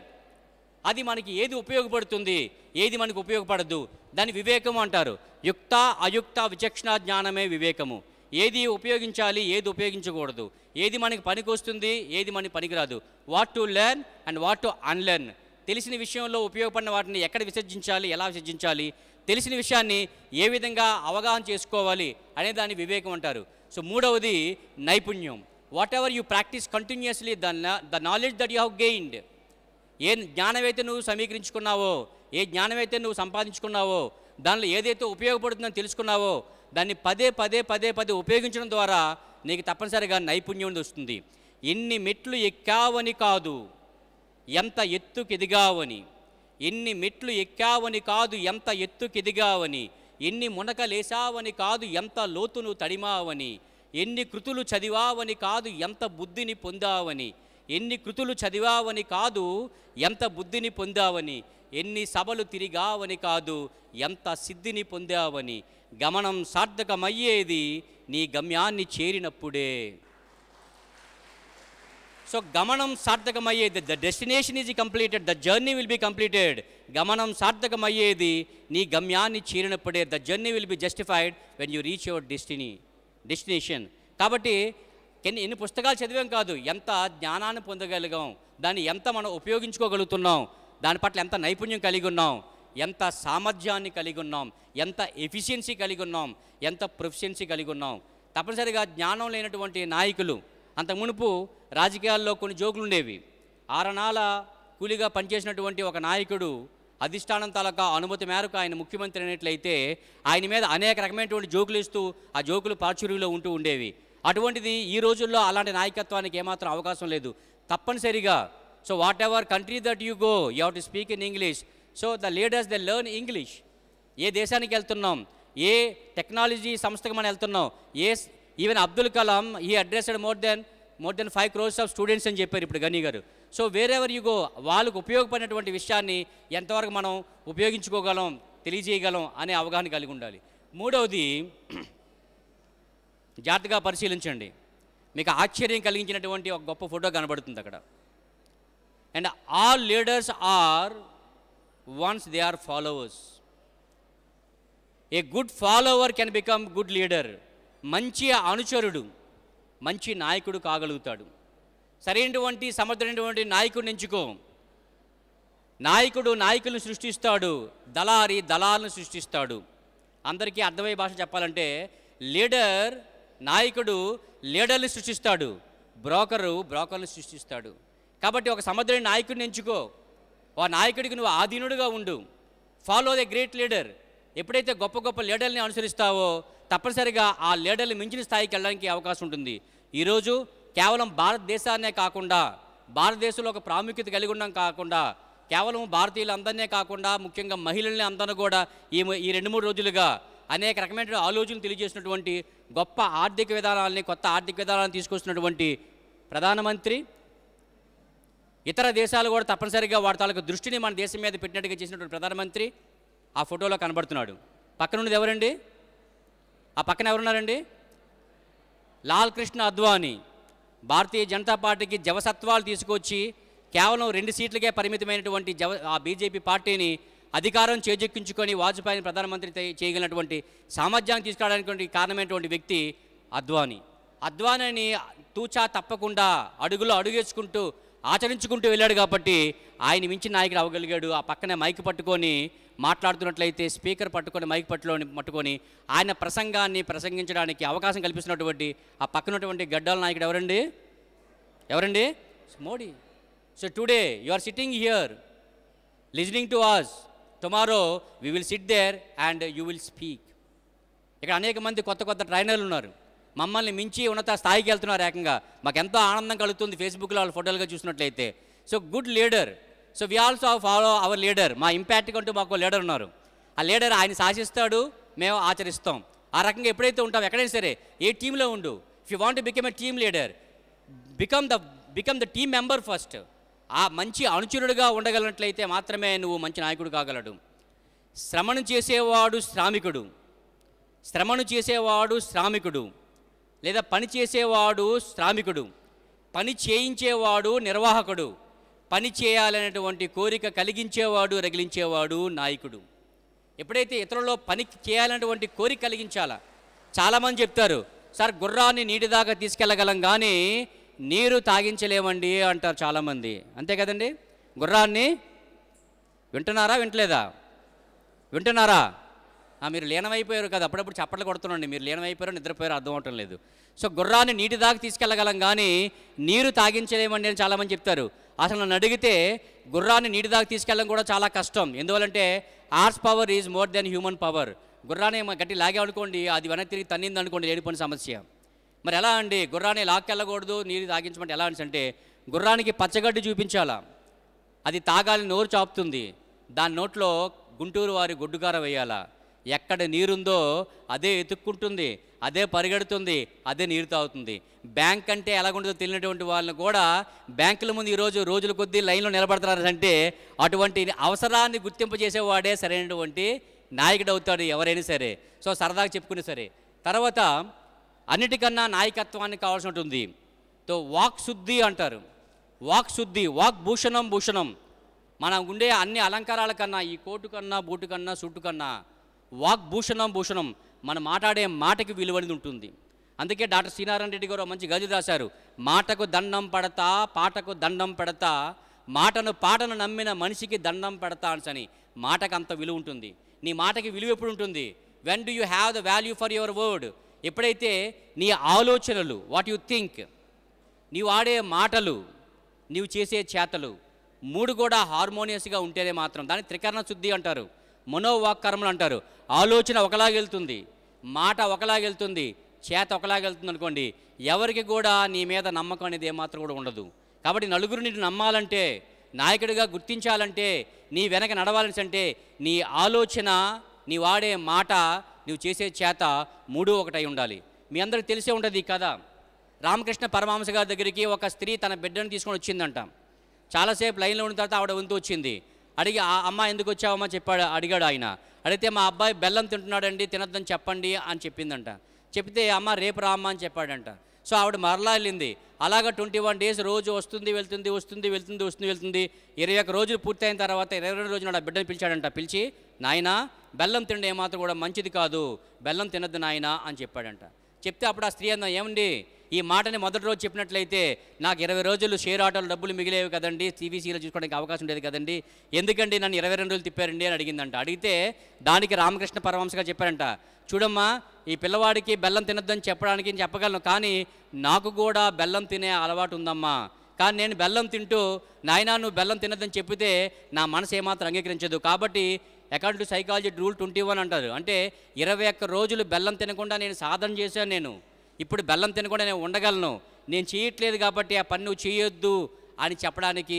అది మనకి ఏది ఉపయోగపడుతుంది, ఏది మనకు ఉపయోగపడదు, దాన్ని వివేకము అంటారు. యుక్త అయుక్త విచక్షణ జ్ఞానమే వివేకము. ఏది ఉపయోగించాలి, ఏది ఉపయోగించకూడదు, ఏది మనకి పనికి వస్తుంది, ఏది మనకి పనికిరాదు. What to learn and what to unlearn. తెలిసిన విషయంలో ఉపయోగపడిన వాటిని ఎక్కడ విసర్జించాలి, ఎలా విసర్జించాలి, తెలిసిన విషయాన్ని ఏ విధంగా అవగాహన చేసుకోవాలి అనే దాన్ని వివేకం అంటారు. సో మూడవది నైపుణ్యం. Whatever you practice continuously the knowledge that you have gained. ఏ జ్ఞానమైతే నువ్వు సమీకరించుకున్నావో, ఏ జ్ఞానమైతే నువ్వు సంపాదించుకున్నావో, దానిలో ఏదైతే ఉపయోగపడుతుందని తెలుసుకున్నావో దాన్ని పదే ఉపయోగించడం ద్వారా నీకు తప్పనిసరిగా నైపుణ్యం వస్తుంది. ఎన్ని మెట్లు ఎక్కావని కాదు, ఎంత ఎత్తుకెదిగావని. ఎన్ని మెట్లు ఎక్కావని కాదు, ఎంత ఎత్తుకెదిగావని. ఎన్ని మునకలేసావని కాదు, ఎంత లోతును తడిమావని. ఎన్ని కృతులు చదివావని కాదు, ఎంత బుద్ధిని పొందావని. ఎన్ని కృతులు చదివావని కాదు, ఎంత బుద్ధిని పొందావని. ఎన్ని సభలు తిరిగావని కాదు, ఎంత సిద్ధిని పొందావని. గమనం సార్థకమయ్యేది నీ గమ్యాన్ని చేరినప్పుడే. సో గమనం సార్థకమయ్యేది, the destination is completed, the journey will be completed. గమనం సార్థకమయ్యేది నీ గమ్యాన్ని చేరినప్పుడే. The journey will be justified when you reach your destination. కాబట్టి ఎన్ని పుస్తకాలు చదివాం కాదు, ఎంత జ్ఞానాన్ని పొందగలిగాం, దాన్ని ఎంత మనం ఉపయోగించుకోగలుగుతున్నాం, దాని పట్ల ఎంత నైపుణ్యం కలిగి ఉన్నాం, ఎంత సామర్థ్యాన్ని కలిగి ఉన్నాం, ఎంత ఎఫిషియన్సీ కలిగి ఉన్నాం, ఎంత ప్రొఫిషియన్సీ కలిగి ఉన్నాం. తప్పనిసరిగా జ్ఞానం లేనటువంటి నాయకులు, అంత మునుపు రాజకీయాల్లో కొన్ని జోకులు ఉండేవి. ఆ ఆరణాల కూలిగా పనిచేసినటువంటి ఒక నాయకుడు అధిష్టానం తాలూకా అనుమతి మేరకు ఆయన ముఖ్యమంత్రి అయినట్లయితే ఆయన మీద అనేక రకమైనటువంటి జోకులు ఇస్తూ ఆ జోకులు ప్రాచుర్యంలో ఉంటూ ఉండేవి. అటువంటిది ఈ రోజుల్లో అలాంటి నాయకత్వానికి ఏమాత్రం అవకాశం లేదు. తప్పనిసరిగా so whatever country that you go you have to speak in English. So the leaders they learn English. ఏ దేశానికి వెళ్తున్నాం, ఏ టెక్నాలజీ సంస్థకు మనం వెళ్తున్నాం, even Abdul Kalam he addressed more than 5 crores of students అని చెప్పారు ఇప్పుడు గని గారు. సో వేరెవర్ యు గో వాళ్ళకు ఉపయోగపడినటువంటి విషయాన్ని ఎంతవరకు మనం ఉపయోగించుకోగలం, తెలియజేయగలం అనే అవగాహన కలిగి ఉండాలి. మూడవది, జాగ్రత్తగా పరిశీలించండి, మీకు ఆశ్చర్యం కలిగించినటువంటి ఒక గొప్ప ఫోటో కనబడుతుంది అక్కడ. And all leaders are once they are followers. A good follower can become good leader. మంచి అనుచరుడు మంచి నాయకుడు కాగలుగుతాడు. సరైనటువంటి సమర్థుడైనటువంటి నాయకుడిని ఎంచుకో. నాయకుడు నాయకులను సృష్టిస్తాడు, దళారి దళాలను సృష్టిస్తాడు. అందరికీ అర్థమయ్యే భాష చెప్పాలంటే లీడర్, నాయకుడు లీడర్ని సృష్టిస్తాడు, బ్రోకరు బ్రోకర్ని సృష్టిస్తాడు. కాబట్టి ఒక సమర్థుడైన నాయకుడిని ఎంచుకో. ఆ నాయకుడికి నువ్వు ఆధీనుడుగా ఉండు. Follow the great leader. ఎప్పుడైతే గొప్ప గొప్ప లీడర్ని అనుసరిస్తావో తప్పనిసరిగా ఆ లీడర్ని మించిన స్థాయికి వెళ్ళడానికి అవకాశం ఉంటుంది. ఈరోజు కేవలం భారతదేశాన్నే కాకుండా, భారతదేశంలో ఒక ప్రాముఖ్యత కలిగి ఉండడం కాకుండా, కేవలం భారతీయులందరినీ కాకుండా ముఖ్యంగా మహిళల్ని అందరూ కూడా ఈ 2-3 రోజులుగా అనేక రకమైన ఆలోచనలు తెలియజేసినటువంటి గొప్ప ఆర్థిక విధానాలని, కొత్త ఆర్థిక విధానాలను తీసుకొస్తున్నటువంటి ప్రధానమంత్రి, ఇతర దేశాలు కూడా తప్పనిసరిగా వాటి తాలూకు దృష్టిని మన దేశం మీద పెట్టినట్టుగా చేసినటువంటి ప్రధానమంత్రి ఆ ఫోటోలో కనబడుతున్నాడు. పక్కనున్నది ఎవరండి? ఆ పక్కన ఎవరున్నారండి? లాల్ కృష్ణ అద్వానీ. భారతీయ జనతా పార్టీకి జవసత్వాలు తీసుకొచ్చి కేవలం 2 సీట్లకే పరిమితమైనటువంటి ఆ బీజేపీ పార్టీని అధికారం చేజెక్కించుకొని వాజ్పేయిని ప్రధానమంత్రి చేయగలిగినటువంటి సామర్థ్యాన్ని తీసుకురావడానికి కారణమైనటువంటి వ్యక్తి అద్వానీ. అద్వానీని తూచా తప్పకుండా అడుగులో అడుగేసుకుంటూ ఆచరించుకుంటూ వెళ్ళాడు కాబట్టి ఆయన మించిన నాయకుడు అవ్వగలిగాడు. ఆ పక్కనే మైక్ పట్టుకొని మాట్లాడుతున్నట్లయితే స్పీకర్ పట్టుకొని మైక్ పట్టుకొని ఆయన ప్రసంగాన్ని ప్రసంగించడానికి అవకాశం కల్పిస్తున్నటువంటి ఆ పక్కనటువంటి గడ్డాల నాయకుడు ఎవరండి? Modi. So today you are sitting here listening to us. Tomorrow we will sit there and you will speak. ఇక్కడ అనేక మంది కొత్త ట్రైనర్లు ఉన్నారు. మమ్మల్ని మించి ఉన్నత స్థాయికి వెళ్తున్నారు. ఏకంగా మాకు ఎంతో ఆనందం కలుగుతుంది ఫేస్బుక్లో వాళ్ళ ఫోటోలుగా చూసినట్లయితే. So good leader. So we also follow our leader. మా ఇంపాక్ట్ అంటూ మాకు లీడర్ ఉన్నారు. ఆ లీడర్ ఆయన శాసిస్తాడు, మేము ఆచరిస్తాం. ఆ రకంగా ఎప్పుడైతే ఉంటాం, ఎక్కడైనా సరే ఏ టీంలో ఉండు, if you want to become a team leader, become the team member first. ఆ మంచి అనుచరుడుగా ఉండగలిగినట్లయితే మాత్రమే నువ్వు మంచి నాయకుడు కాగలడు. శ్రమను చేసేవాడు శ్రామికుడు, లేదా పని చేసేవాడు శ్రామికుడు, పని చేయించేవాడు నిర్వాహకుడు, పని చేయాలనేటువంటి కోరిక కలిగించేవాడు రగిలించేవాడు నాయకుడు. ఎప్పుడైతే ఇతరుల్లో పని చేయాలనేటువంటి కోరిక కలిగించాలా. చాలామంది చెప్తారు, సార్ గుర్రాన్ని నీటి దాకా తీసుకెళ్ళగలం కానీ నీరు తాగించలేమండి అంటారు చాలామంది. అంతే కదండి? గుర్రాన్ని వింటున్నారా? మీరు లీనమైపోయారు కదా, అప్పుడప్పుడు చప్పట్లు కొడుతున్నాండి. మీరు లీనమైపోయారో నిద్రపోయారో అర్థం అవటం లేదు. సో గుర్రాన్ని నీటి దాకా తీసుకెళ్ళగలం కానీ నీరు తాగించలేమండి అని చాలామంది చెప్తారు. అసలు నన్ను అడిగితే గుర్రాన్ని నీటి దాకా తీసుకెళ్ళడం కూడా చాలా కష్టం. ఎందువల్లంటే horse power is more than human power. గుర్రాన్ని గట్టి లాగామనుకోండి, అది వెనక్కి తిరిగి తన్నింది అనుకోండి, లేడిపోయిన సమస్య. మరి ఎలా అండి? గుర్రాన్ని లాక్కెళ్ళకూడదు, నీరు తాగించమంటే ఎలా అంటే గుర్రానికి పచ్చగడ్డి చూపించాలా, అది తాగాలి, నోరు చాపుతుంది. దాని నోట్లో గుంటూరు వారి గొడ్డుకార వేయాలా. ఎక్కడ నీరుందో అదే ఎతుక్కుంటుంది, అదే పరిగెడుతుంది, అదే నీరు తాగుతుంది. బ్యాంక్ అంటే ఎలాగుంటుందో తెలియనటువంటి వాళ్ళని కూడా బ్యాంకుల ముందు ఈరోజు రోజుల కొద్దీ లైన్లో నిలబడుతున్నారంటే అటువంటి అవసరాన్ని గుర్తింపజేసేవాడే సరైనటువంటి నాయకుడు అవుతాడు ఎవరైనా సరే. సో సరదాగా చెప్పుకునే సరే. తర్వాత అన్నిటికన్నా నాయకత్వానికి కావాల్సి ఉంటుంది. తో వాక్ శుద్ధి అంటారు. వాక్ భూషణం. మనం ఉండే అన్ని అలంకారాల కన్నా, ఈ కోటు కన్నా, బూటు కన్నా, సూటు కన్నా వాక్ భూషణం. మనం మాట్లాడే మాటకి విలువైనది ఉంటుంది. అందుకే డాక్టర్ శ్రీనారాయణ రెడ్డి గారు మంచి గది రాశారు. మాటకు దండం పడతా, పాటకు దండం పెడతా, పాటను నమ్మిన మనిషికి దండం పెడతా అని. మాటకు అంత విలువ ఉంటుంది. నీ మాటకి విలువ ఎప్పుడు ఉంటుంది? When do you have the value for your word. ఎప్పుడైతే నీ ఆలోచనలు, వాట్ యు థింక్, నీవు ఆడే మాటలు, నీవు చేసే చేతలు 3 కూడా హార్మోనియస్గా ఉంటేనే మాత్రం దాన్ని త్రికరణ శుద్ధి అంటారు, మనోవాక్కర్మలు అంటారు. ఆలోచన ఒకలాగెళ్తుంది, మాట ఒకలాగెళ్తుంది, చేత ఒకలాగెళ్తుంది అనుకోండి, ఎవరికి కూడా నీ మీద నమ్మకం అనేది ఏమాత్రం కూడా ఉండదు. కాబట్టి నలుగురు నిన్ను నమ్మాలంటే, నాయకుడిగా గుర్తించాలంటే, నీ వెనక నడవాలని అంటే నీ ఆలోచన, నీ వాడే మాట, నువ్వు చేసే చేత 3 ఒకటై ఉండాలి. మీ అందరికి తెలిసే ఉంటుంది కదా, రామకృష్ణ పరమహంస గారి దగ్గరికి ఒక స్త్రీ తన బిడ్డను తీసుకొని వచ్చిందంట. చాలాసేపు లైన్లో ఉన్న తర్వాత ఆవిడ వంతు వచ్చింది. అడిగి ఆ అమ్మ ఎందుకు వచ్చావమ్మా అడిగాడు ఆయన. అడిగితే మా అబ్బాయి బెల్లం తింటున్నాడండి, తినొద్దని చెప్పండి అని చెప్పిందంట. చెప్తే అమ్మ రేపు రామ్మ అని చెప్పాడంట. సో ఆవిడ మరలా వెళ్ళింది. అలాగా 21 డేస్ రోజు వస్తుంది వెళ్తుంది 21 రోజులు పూర్తయిన తర్వాత 22 రోజున ఆ బిడ్డను పిలిచాడంట. పిలిచి, నాయనా బెల్లం తిండి ఏమాత్రం కూడా మంచిది కాదు, బెల్లం తినద్దు నాయనా అని చెప్పాడంట. చెప్తే అప్పుడు ఆ స్త్రీ అన్న, ఏమండి ఈ మాటని మొదటి రోజు చెప్పినట్లయితే నాకు 20 రోజులు షేర్ ఆటోలు డబ్బులు మిగిలేవి కదండి, టీవీసీలో చూసుకోవడానికి అవకాశం ఉండేది కదండి, ఎందుకండి నన్ను 22 రోజులు తిప్పారండి అని అడిగిందంట. అడిగితే దానికి రామకృష్ణ పరమహంసగా చెప్పారంట, చూడమ్మా ఈ పిల్లవాడికి బెల్లం తినొద్దని చెప్పడానికి చెప్పగలను, కానీ నాకు కూడా బెల్లం తినే అలవాటు ఉందమ్మా. కానీ నేను బెల్లం తింటూ నాయనా నువ్వు బెల్లం తినొద్దని చెప్పితే నా మనసు ఏమాత్రం అంగీకరించదు. కాబట్టి అకార్డింగ్ టు సైకాలజీ రూల్ 21 అంటారు, అంటే 21 రోజులు బెల్లం తినకుండా నేను సాధన చేశాను, నేను ఇప్పుడు బెల్లం తినకుండా నేను ఉండగలను, నేను చేయట్లేదు కాబట్టి ఆ పని నువ్వు చేయొద్దు అని చెప్పడానికి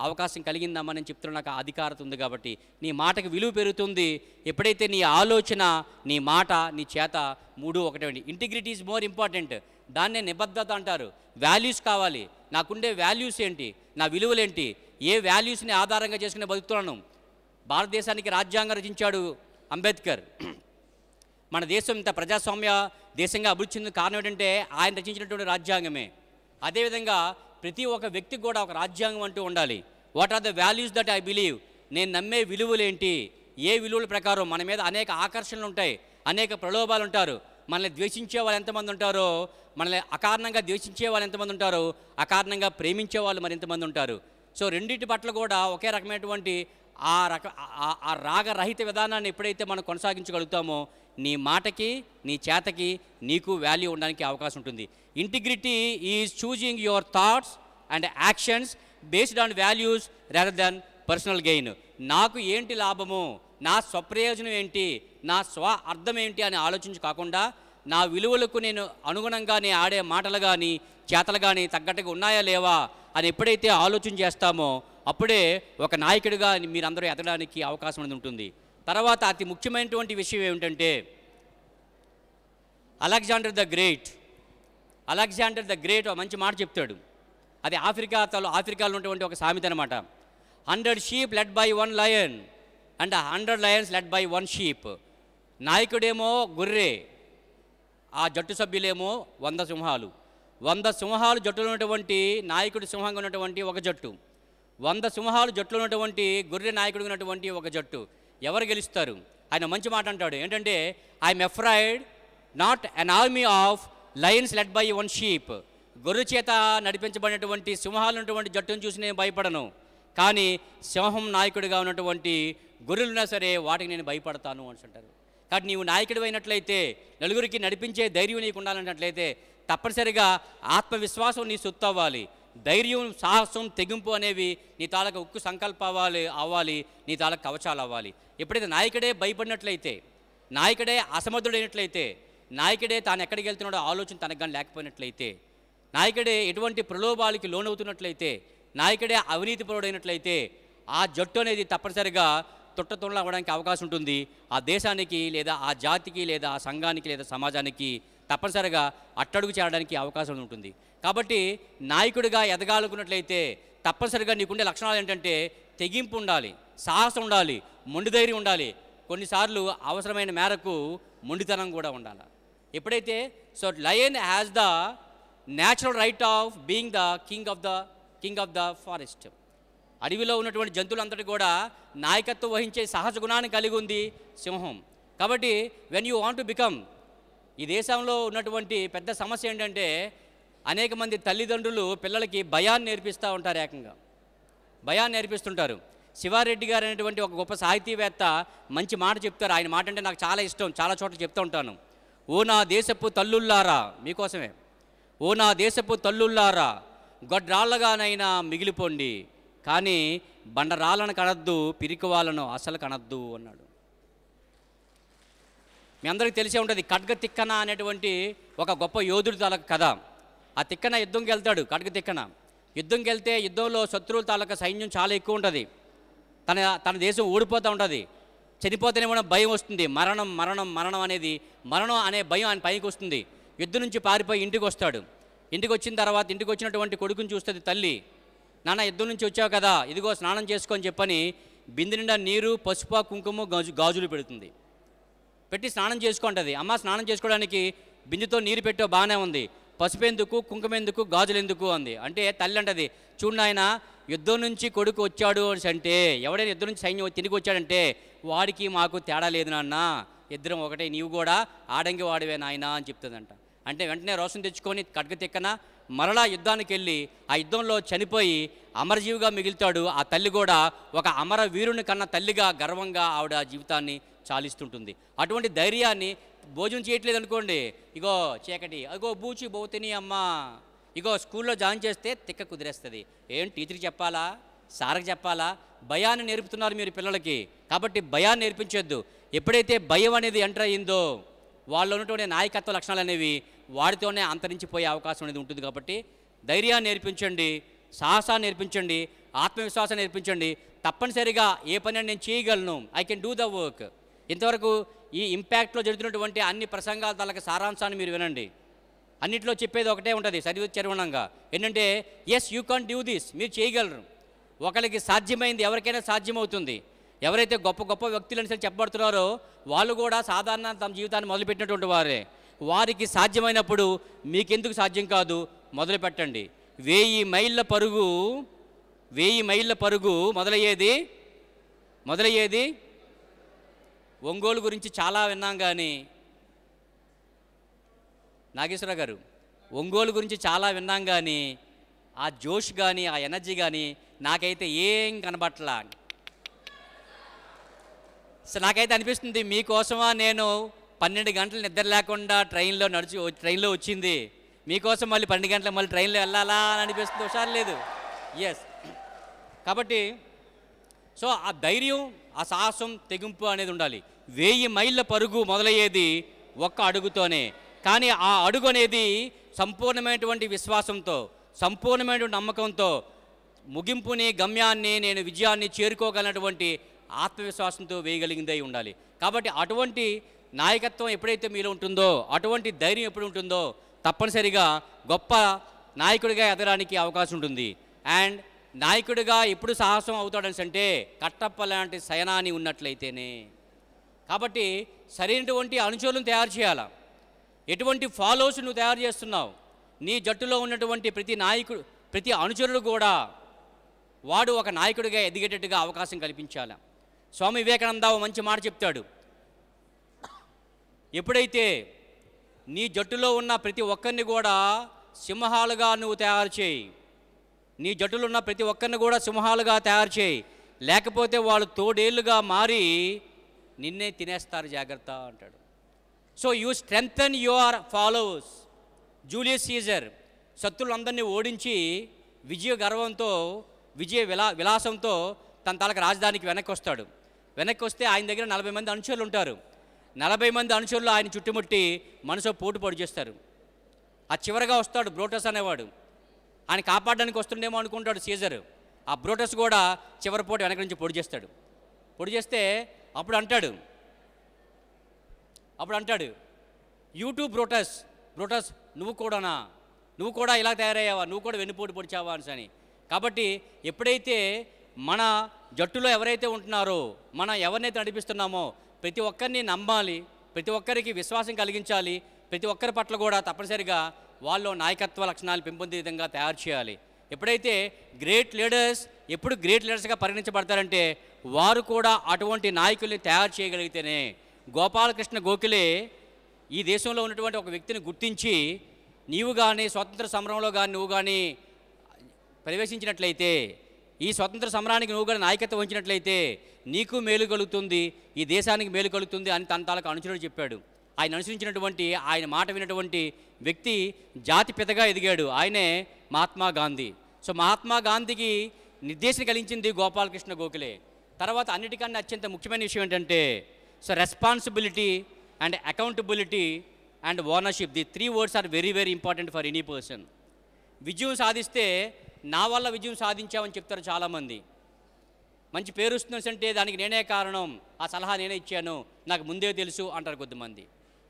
అవకాశం కలిగిందమ్మా. నేను చెప్తున్నా, నాకు అధికారత ఉంది కాబట్టి నీ మాటకి విలువ పెరుగుతుంది. ఎప్పుడైతే నీ ఆలోచన, నీ మాట, నీ చేత 3 ఒకటే. Integrity is more important. దాన్నే నిబద్ధత అంటారు. వాల్యూస్ కావాలి. నాకుండే వాల్యూస్ ఏంటి, నా విలువలేంటి, ఏ వాల్యూస్ని ఆధారంగా చేసుకుని బతుకుతున్నాను. భారతదేశానికి రాజ్యాంగం రచించాడు అంబేద్కర్. మన దేశం ఇంత ప్రజాస్వామ్య దేశంగా అభివృద్ధి చెందిన కారణం ఏంటంటే ఆయన రచించినటువంటి రాజ్యాంగమే. అదేవిధంగా ప్రతి ఒక్క వ్యక్తికి కూడా ఒక రాజ్యాంగం అంటూ ఉండాలి. What are the values that I believe, నేను నమ్మే విలువలేంటి, ఏ విలువల ప్రకారం మన మీద అనేక ఆకర్షణలు ఉంటాయి, అనేక ప్రలోభాలు ఉంటారు. మనల్ని ద్వేషించే వాళ్ళు ఎంతమంది ఉంటారో, మనల్ని అకారణంగా ద్వేషించే వాళ్ళు ఎంతమంది ఉంటారో, అకారణంగా ప్రేమించే వాళ్ళు మరి ఎంతమంది ఉంటారు. సో రెండింటి పట్ల కూడా ఒకే రకమైనటువంటి ఆ రాగరహిత విధానాన్ని ఎప్పుడైతే మనం కొనసాగించగలుగుతామో నీ మాటకి, నీ చేతకి, నీకు వాల్యూ ఉండడానికి అవకాశం ఉంటుంది. Integrity is choosing your thoughts and actions based on values rather than personal gain. నాకు ఏంటి లాభము, నా స్వప్రయోజనం ఏంటి, నా స్వ అర్థం ఏంటి అని ఆలోచించి కాకుండా నా విలువలకు నేను అనుగుణంగా నేను ఆడే మాటలు కానీ చేతలు కానీ తగ్గట్టుగా ఉన్నాయా లేవా అని ఎప్పుడైతే ఆలోచన చేస్తామో అప్పుడే ఒక నాయకుడిగా మీరందరూ ఎదగడానికి అవకాశం అనేది ఉంటుంది. తర్వాత అతి ముఖ్యమైనటువంటి విషయం ఏమిటంటే అలెగ్జాండర్ ద గ్రేట్ ఒక మంచి మాట చెప్తాడు. అది ఆఫ్రికాలో ఉన్నటువంటి ఒక సామెత అనమాట. 100 sheep led by 1 lion and 100 lions led by 1 sheep. నాయకుడేమో గొర్రె, ఆ జట్టు సభ్యులేమో 100 సింహాలు. 100 సింహాలు జట్టులో ఉన్నటువంటి నాయకుడు సింహంగా ఉన్నటువంటి ఒక జట్టు, 100 సింహాలు జట్టులో ఉన్నటువంటి గొర్రె నాయకుడు ఉన్నటువంటి ఒక జట్టు. ఎవరు గెలుస్తారు? ఆయన మంచి మాట అంటాడు ఏంటంటే, I'm afraid not an army of Lions led by 1 sheep. గొర్రె చేత నడిపించబడినటువంటి సింహాలు ఉన్నటువంటి జట్టును చూసి నేను భయపడను, కానీ సింహం నాయకుడిగా ఉన్నటువంటి గొర్రెలున్నా సరే వాటికి నేను భయపడతాను అని అంటారు. కాబట్టి నీవు నాయకుడు అయినట్లయితే, నలుగురికి నడిపించే ధైర్యం నీకు ఉండాలన్నట్లయితే తప్పనిసరిగా ఆత్మవిశ్వాసం నీ సొత్తు అవ్వాలి. ధైర్యం, సాహసం, తెగింపు అనేవి నీ తాలూకా ఉక్కు సంకల్పాలు అవ్వాలి, నీ తాలూకా కవచాలు అవ్వాలి. ఎప్పుడైతే నాయకుడే భయపడినట్లయితే, నాయకుడే అసమర్థుడైనట్లయితే, నాయకుడే తాను ఎక్కడికి వెళ్తున్నాడో ఆలోచన తనకు కానీ లేకపోయినట్లయితే, నాయకుడే ఎటువంటి ప్రలోభాలకి లోనవుతున్నట్లయితే, నాయకుడే అవినీతిపరుడైనట్లయితే ఆ జట్టు అనేది తప్పనిసరిగా తొట్టతొండలు అవ్వడానికి అవకాశం ఉంటుంది. ఆ దేశానికి లేదా ఆ జాతికి లేదా ఆ సంఘానికి లేదా సమాజానికి తప్పనిసరిగా అట్టడుగు చేరడానికి అవకాశం ఉంటుంది. కాబట్టి నాయకుడిగా ఎదగాలనుకున్నట్లయితే తప్పనిసరిగా నీకుండే లక్షణాలు ఏంటంటే తెగింపు ఉండాలి, సాహసం ఉండాలి, మొండి ధైర్యం ఉండాలి, కొన్నిసార్లు అవసరమైన మేరకు మొండితనం కూడా ఉండాలి. ఎప్పుడైతే lion has the natural right of being the king of the forest. అడవిలో ఉన్నటువంటి జంతువులంతటి కూడా నాయకత్వం వహించే సహజ గుణాన్ని కలిగి ఉంది సింహం. కాబట్టి when you want to become, ఈ దేశంలో ఉన్నటువంటి పెద్ద సమస్య ఏంటంటే అనేక మంది తల్లిదండ్రులు పిల్లలకి భయాన్ని నేర్పిస్తూ ఉంటారు, ఏకంగా భయాన్ని నేర్పిస్తుంటారు. శివారెడ్డి గారు అనేటువంటి ఒక గొప్ప సాహితీవేత్త మంచి మాట చెప్తారు. ఆయన మాట అంటే నాకు చాలా ఇష్టం, చాలా చోట్ల చెప్తూ ఉంటాను. ఓ నా దేశపు తల్లుల్లారా, మీకోసమే, ఓ నా దేశపు తల్లుల్లారా, గొడ్రాళ్ళగానైనా మిగిలిపోండి, కానీ బండరాళ్ళను కనద్దు, పిరికి వాళ్ళను అసలు కనద్దు అన్నాడు. మీ అందరికీ తెలిసే ఉంటుంది ఖడ్గ తిక్కన అనేటువంటి ఒక గొప్ప యోధుడి తాలూకు కథ. ఆ తిక్కన యుద్ధంకి వెళ్తాడు. ఖడ్గ తిక్కన యుద్ధంకి వెళ్తే యుద్ధంలో శత్రువుల తాలూకా సైన్యం చాలా ఎక్కువ ఉంటుంది. తన దేశం ఓడిపోతూ ఉంటుంది. చనిపోతేనే కూడా భయం వస్తుంది. మరణం మరణం మరణం అనేది మరణం అనే భయం ఆయన పైకి వస్తుంది. యుద్ధం నుంచి పారిపోయి ఇంటికి వస్తాడు. ఇంటికి వచ్చిన తర్వాత ఇంటికి వచ్చినటువంటి కొడుకుని చూస్తుంది తల్లి. నాన్న యుద్ధం నుంచి వచ్చావు కదా, ఇదిగో స్నానం చేసుకొని చెప్పని బిందె నిండా నీరు, పసుపు, కుంకుమ, గాజులు పెడుతుంది. పెట్టి స్నానం చేసుకుంటుంది. అమ్మ స్నానం చేసుకోవడానికి బిందెతో నీరు పెట్టావు బాగానే ఉంది, పసుపు ఎందుకు, కుంకుమ ఎందుకు, గాజులు ఎందుకు అంది. అంటే తల్లి అంటది, చూడు ఆయన యుద్ధం నుంచి కొడుకు వచ్చాడు అంటే, ఎవడైనా యుద్ధం నుంచి సైన్యం తిరిగి వచ్చాడంటే వాడికి మాకు తేడా లేదు నాన్న, ఇద్దరం ఒకటే, నీవు కూడా ఆడంగి వాడివే నాయన అని చెప్తుందంట. అంటే వెంటనే రోషం తెచ్చుకొని ఖడ్గ తిక్కన మరలా యుద్ధానికి వెళ్ళి ఆ యుద్ధంలో చనిపోయి అమరజీవిగా మిగులుతాడు. ఆ తల్లి కూడా ఒక అమర వీరుని కన్నా తల్లిగా గర్వంగా ఆవిడ జీవితాన్ని చాలిస్తుంటుంది. అటువంటి ధైర్యాన్ని భోజనం చేయట్లేదు అనుకోండి, ఇగో చీకటి, అగో బూచి బోతిని అమ్మ, ఇగో స్కూల్లో జాయిన్ చేస్తే తిక్క కుదిరేస్తుంది. ఏం టీచర్కి చెప్పాలా, సార్కి చెప్పాలా? భయాన్ని నేర్పుతున్నారు మీరు పిల్లలకి. కాబట్టి భయాన్ని నేర్పించొద్దు. ఎప్పుడైతే భయం అనేది ఎంటర్ అయ్యిందో వాళ్ళు ఉన్నటువంటి నాయకత్వ లక్షణాలు అనేవి వాడితోనే అంతరించిపోయే అవకాశం అనేది ఉంటుంది. కాబట్టి ధైర్యాన్ని నేర్పించండి, సాహసాన్ని నేర్పించండి, ఆత్మవిశ్వాసాన్ని నేర్పించండి. తప్పనిసరిగా ఏ పని నేను చేయగలను, I can do the work. ఇంతవరకు ఈ ఇంపాక్ట్లో జరుగుతున్నటువంటి అన్ని ప్రసంగాల తాలూకు సారాంశాన్ని మీరు వినండి. అన్నింటిలో చెప్పేది ఒకటే ఉంటుంది చరవణంగా, ఏంటంటే yes you can do this, మీరు చేయగలరు. ఒకరికి సాధ్యమైంది ఎవరికైనా సాధ్యమవుతుంది. ఎవరైతే గొప్ప గొప్ప వ్యక్తులని సరే చెప్పబడుతున్నారో వాళ్ళు కూడా సాధారణ తమ జీవితాన్ని మొదలుపెట్టినటువంటి వారే. వారికి సాధ్యమైనప్పుడు మీకెందుకు సాధ్యం కాదు, మొదలు పెట్టండి. 1000 మైళ్ళ పరుగు మొదలయ్యేది ఒంగోలు గురించి చాలా విన్నాం. కానీ నాగేశ్వరరావు గారు, ఒంగోలు గురించి చాలా విన్నాం, కానీ ఆ జోష్ కానీ ఆ ఎనర్జీ కానీ నాకైతే ఏం కనబట్టలా. సో నాకైతే అనిపిస్తుంది మీకోసమా నేను 12 గంటలు నిద్ర లేకుండా ట్రైన్లో వచ్చింది, మీకోసం మళ్ళీ 12 గంటలకు మళ్ళీ ట్రైన్లో వెళ్ళాలా అని అనిపిస్తుంది. హుషారు లేదు. ఎస్. కాబట్టి సో ఆ ధైర్యం, ఆ సాహసం, తెగింపు అనేది ఉండాలి. 1000 మైళ్ళ పరుగు మొదలయ్యేది ఒక్క అడుగుతోనే. కానీ ఆ అడుగు అనేది సంపూర్ణమైనటువంటి విశ్వాసంతో, సంపూర్ణమైనటువంటి నమ్మకంతో, ముగింపుని, గమ్యాన్ని, నేను విజయాన్ని చేరుకోగలిగినటువంటి ఆత్మవిశ్వాసంతో వేయగలిగిందై ఉండాలి. కాబట్టి అటువంటి నాయకత్వం ఎప్పుడైతే మీలో ఉంటుందో, అటువంటి ధైర్యం ఎప్పుడు ఉంటుందో తప్పనిసరిగా గొప్ప నాయకుడిగా ఎదగడానికి అవకాశం ఉంటుంది. అండ్ నాయకుడిగా ఎప్పుడు సాహసం అవుతాడని అంటే కట్టప్ప లాంటి సైనాని ఉన్నట్లయితేనే. కాబట్టి సరైనటువంటి అనుచరులను తయారు చేయాలా. ఎటువంటి ఫాలోవర్స్ నువ్వు తయారు చేస్తున్నావు? నీ జట్టులో ఉన్నటువంటి ప్రతి అనుచరుడు కూడా వాడు ఒక నాయకుడిగా ఎదిగేటట్టుగా అవకాశం కల్పించాలి. స్వామి వివేకానంద మంచి మాట చెప్తాడు, ఎప్పుడైతే నీ జట్టులో ఉన్న ప్రతి ఒక్కరిని కూడా సింహాలుగా నువ్వు తయారు చేయి, నీ జట్టులో ఉన్న ప్రతి ఒక్కరిని కూడా సింహాలుగా తయారు చేయి, లేకపోతే వాళ్ళు తోడేళ్లుగా మారి నిన్నే తినేస్తారు, జాగ్రత్త అంటాడు. So you strengthen your followers. Julius Caesar శత్రులందరినీ ఓడించి విజయ గర్వంతో, విలాసంతో తన తాలూకు రాజధానికి వెనక్కి వస్తాడు. వెనక్కి వస్తే ఆయన దగ్గర 40 మంది అనుచరులు ఉంటారు. 40 మంది అనుచరులు ఆయన చుట్టుముట్టి మనసు పోటు పొడి చేస్తారు. ఆ చివరగా వస్తాడు బ్రోటస్ అనేవాడు. ఆయన కాపాడడానికి వస్తుండేమో అనుకుంటాడు సీజర్. ఆ బ్రోటస్ కూడా చివరి పోటు వెనక నుంచి పొడి చేస్తాడు. పొడి చేస్తే అప్పుడు అంటాడు యూట్యూబ్ బ్రోటస్ నువ్వు కూడా ఇలా తయారయ్యావా, నువ్వు కూడా వెన్నుపోటు పొడిచావా అని. కాబట్టి ఎప్పుడైతే మన జట్టులో ఎవరైతే ఉంటున్నారో, మనం ఎవరినైతే నడిపిస్తున్నామో ప్రతి ఒక్కరిని నమ్మాలి, ప్రతి ఒక్కరికి విశ్వాసం కలిగించాలి, ప్రతి ఒక్కరి పట్ల కూడా తప్పనిసరిగా వాళ్ళు నాయకత్వ లక్షణాలు పెంపొందే విధంగా తయారు చేయాలి. ఎప్పుడైతే గ్రేట్ లీడర్స్గా పరిగణించబడతారంటే వారు కూడా అటువంటి నాయకుల్ని తయారు చేయగలిగితేనే. గోపాలకృష్ణ గోఖలే ఈ దేశంలో ఉన్నటువంటి ఒక వ్యక్తిని గుర్తించి, నీవు కానీ స్వాతంత్ర సమరంలో కానీ నువ్వు కానీ ప్రవేశించినట్లయితే, ఈ స్వతంత్ర సమరానికి నువ్వు కూడా నాయకత్వం వహించినట్లయితే నీకు మేలు కలుగుతుంది, ఈ దేశానికి మేలు కలుగుతుంది అని తన తాలూకు అనుచరుడు చెప్పాడు. ఆయన అనుసరించినటువంటి, ఆయన మాట వినటువంటి వ్యక్తి జాతి పితగా ఎదిగాడు. ఆయనే మహాత్మా గాంధీ. సో మహాత్మా గాంధీకి నిర్దేశం కలిగించింది గోపాలకృష్ణ గోఖలే. తర్వాత అన్నిటికన్నా అత్యంత ముఖ్యమైన విషయం ఏంటంటే so responsibility and accountability and ownership. The 3 words are very very important for any person. విజయం సాధిస్తే నా వల్ల విజయం సాధించామని చెప్తారు చాలామంది. మంచి పేరు వస్తుందంటే దానికి నేనే కారణం, ఆ సలహా నేనే ఇచ్చాను, నాకు ముందే తెలుసు అంటారు కొద్దిమంది.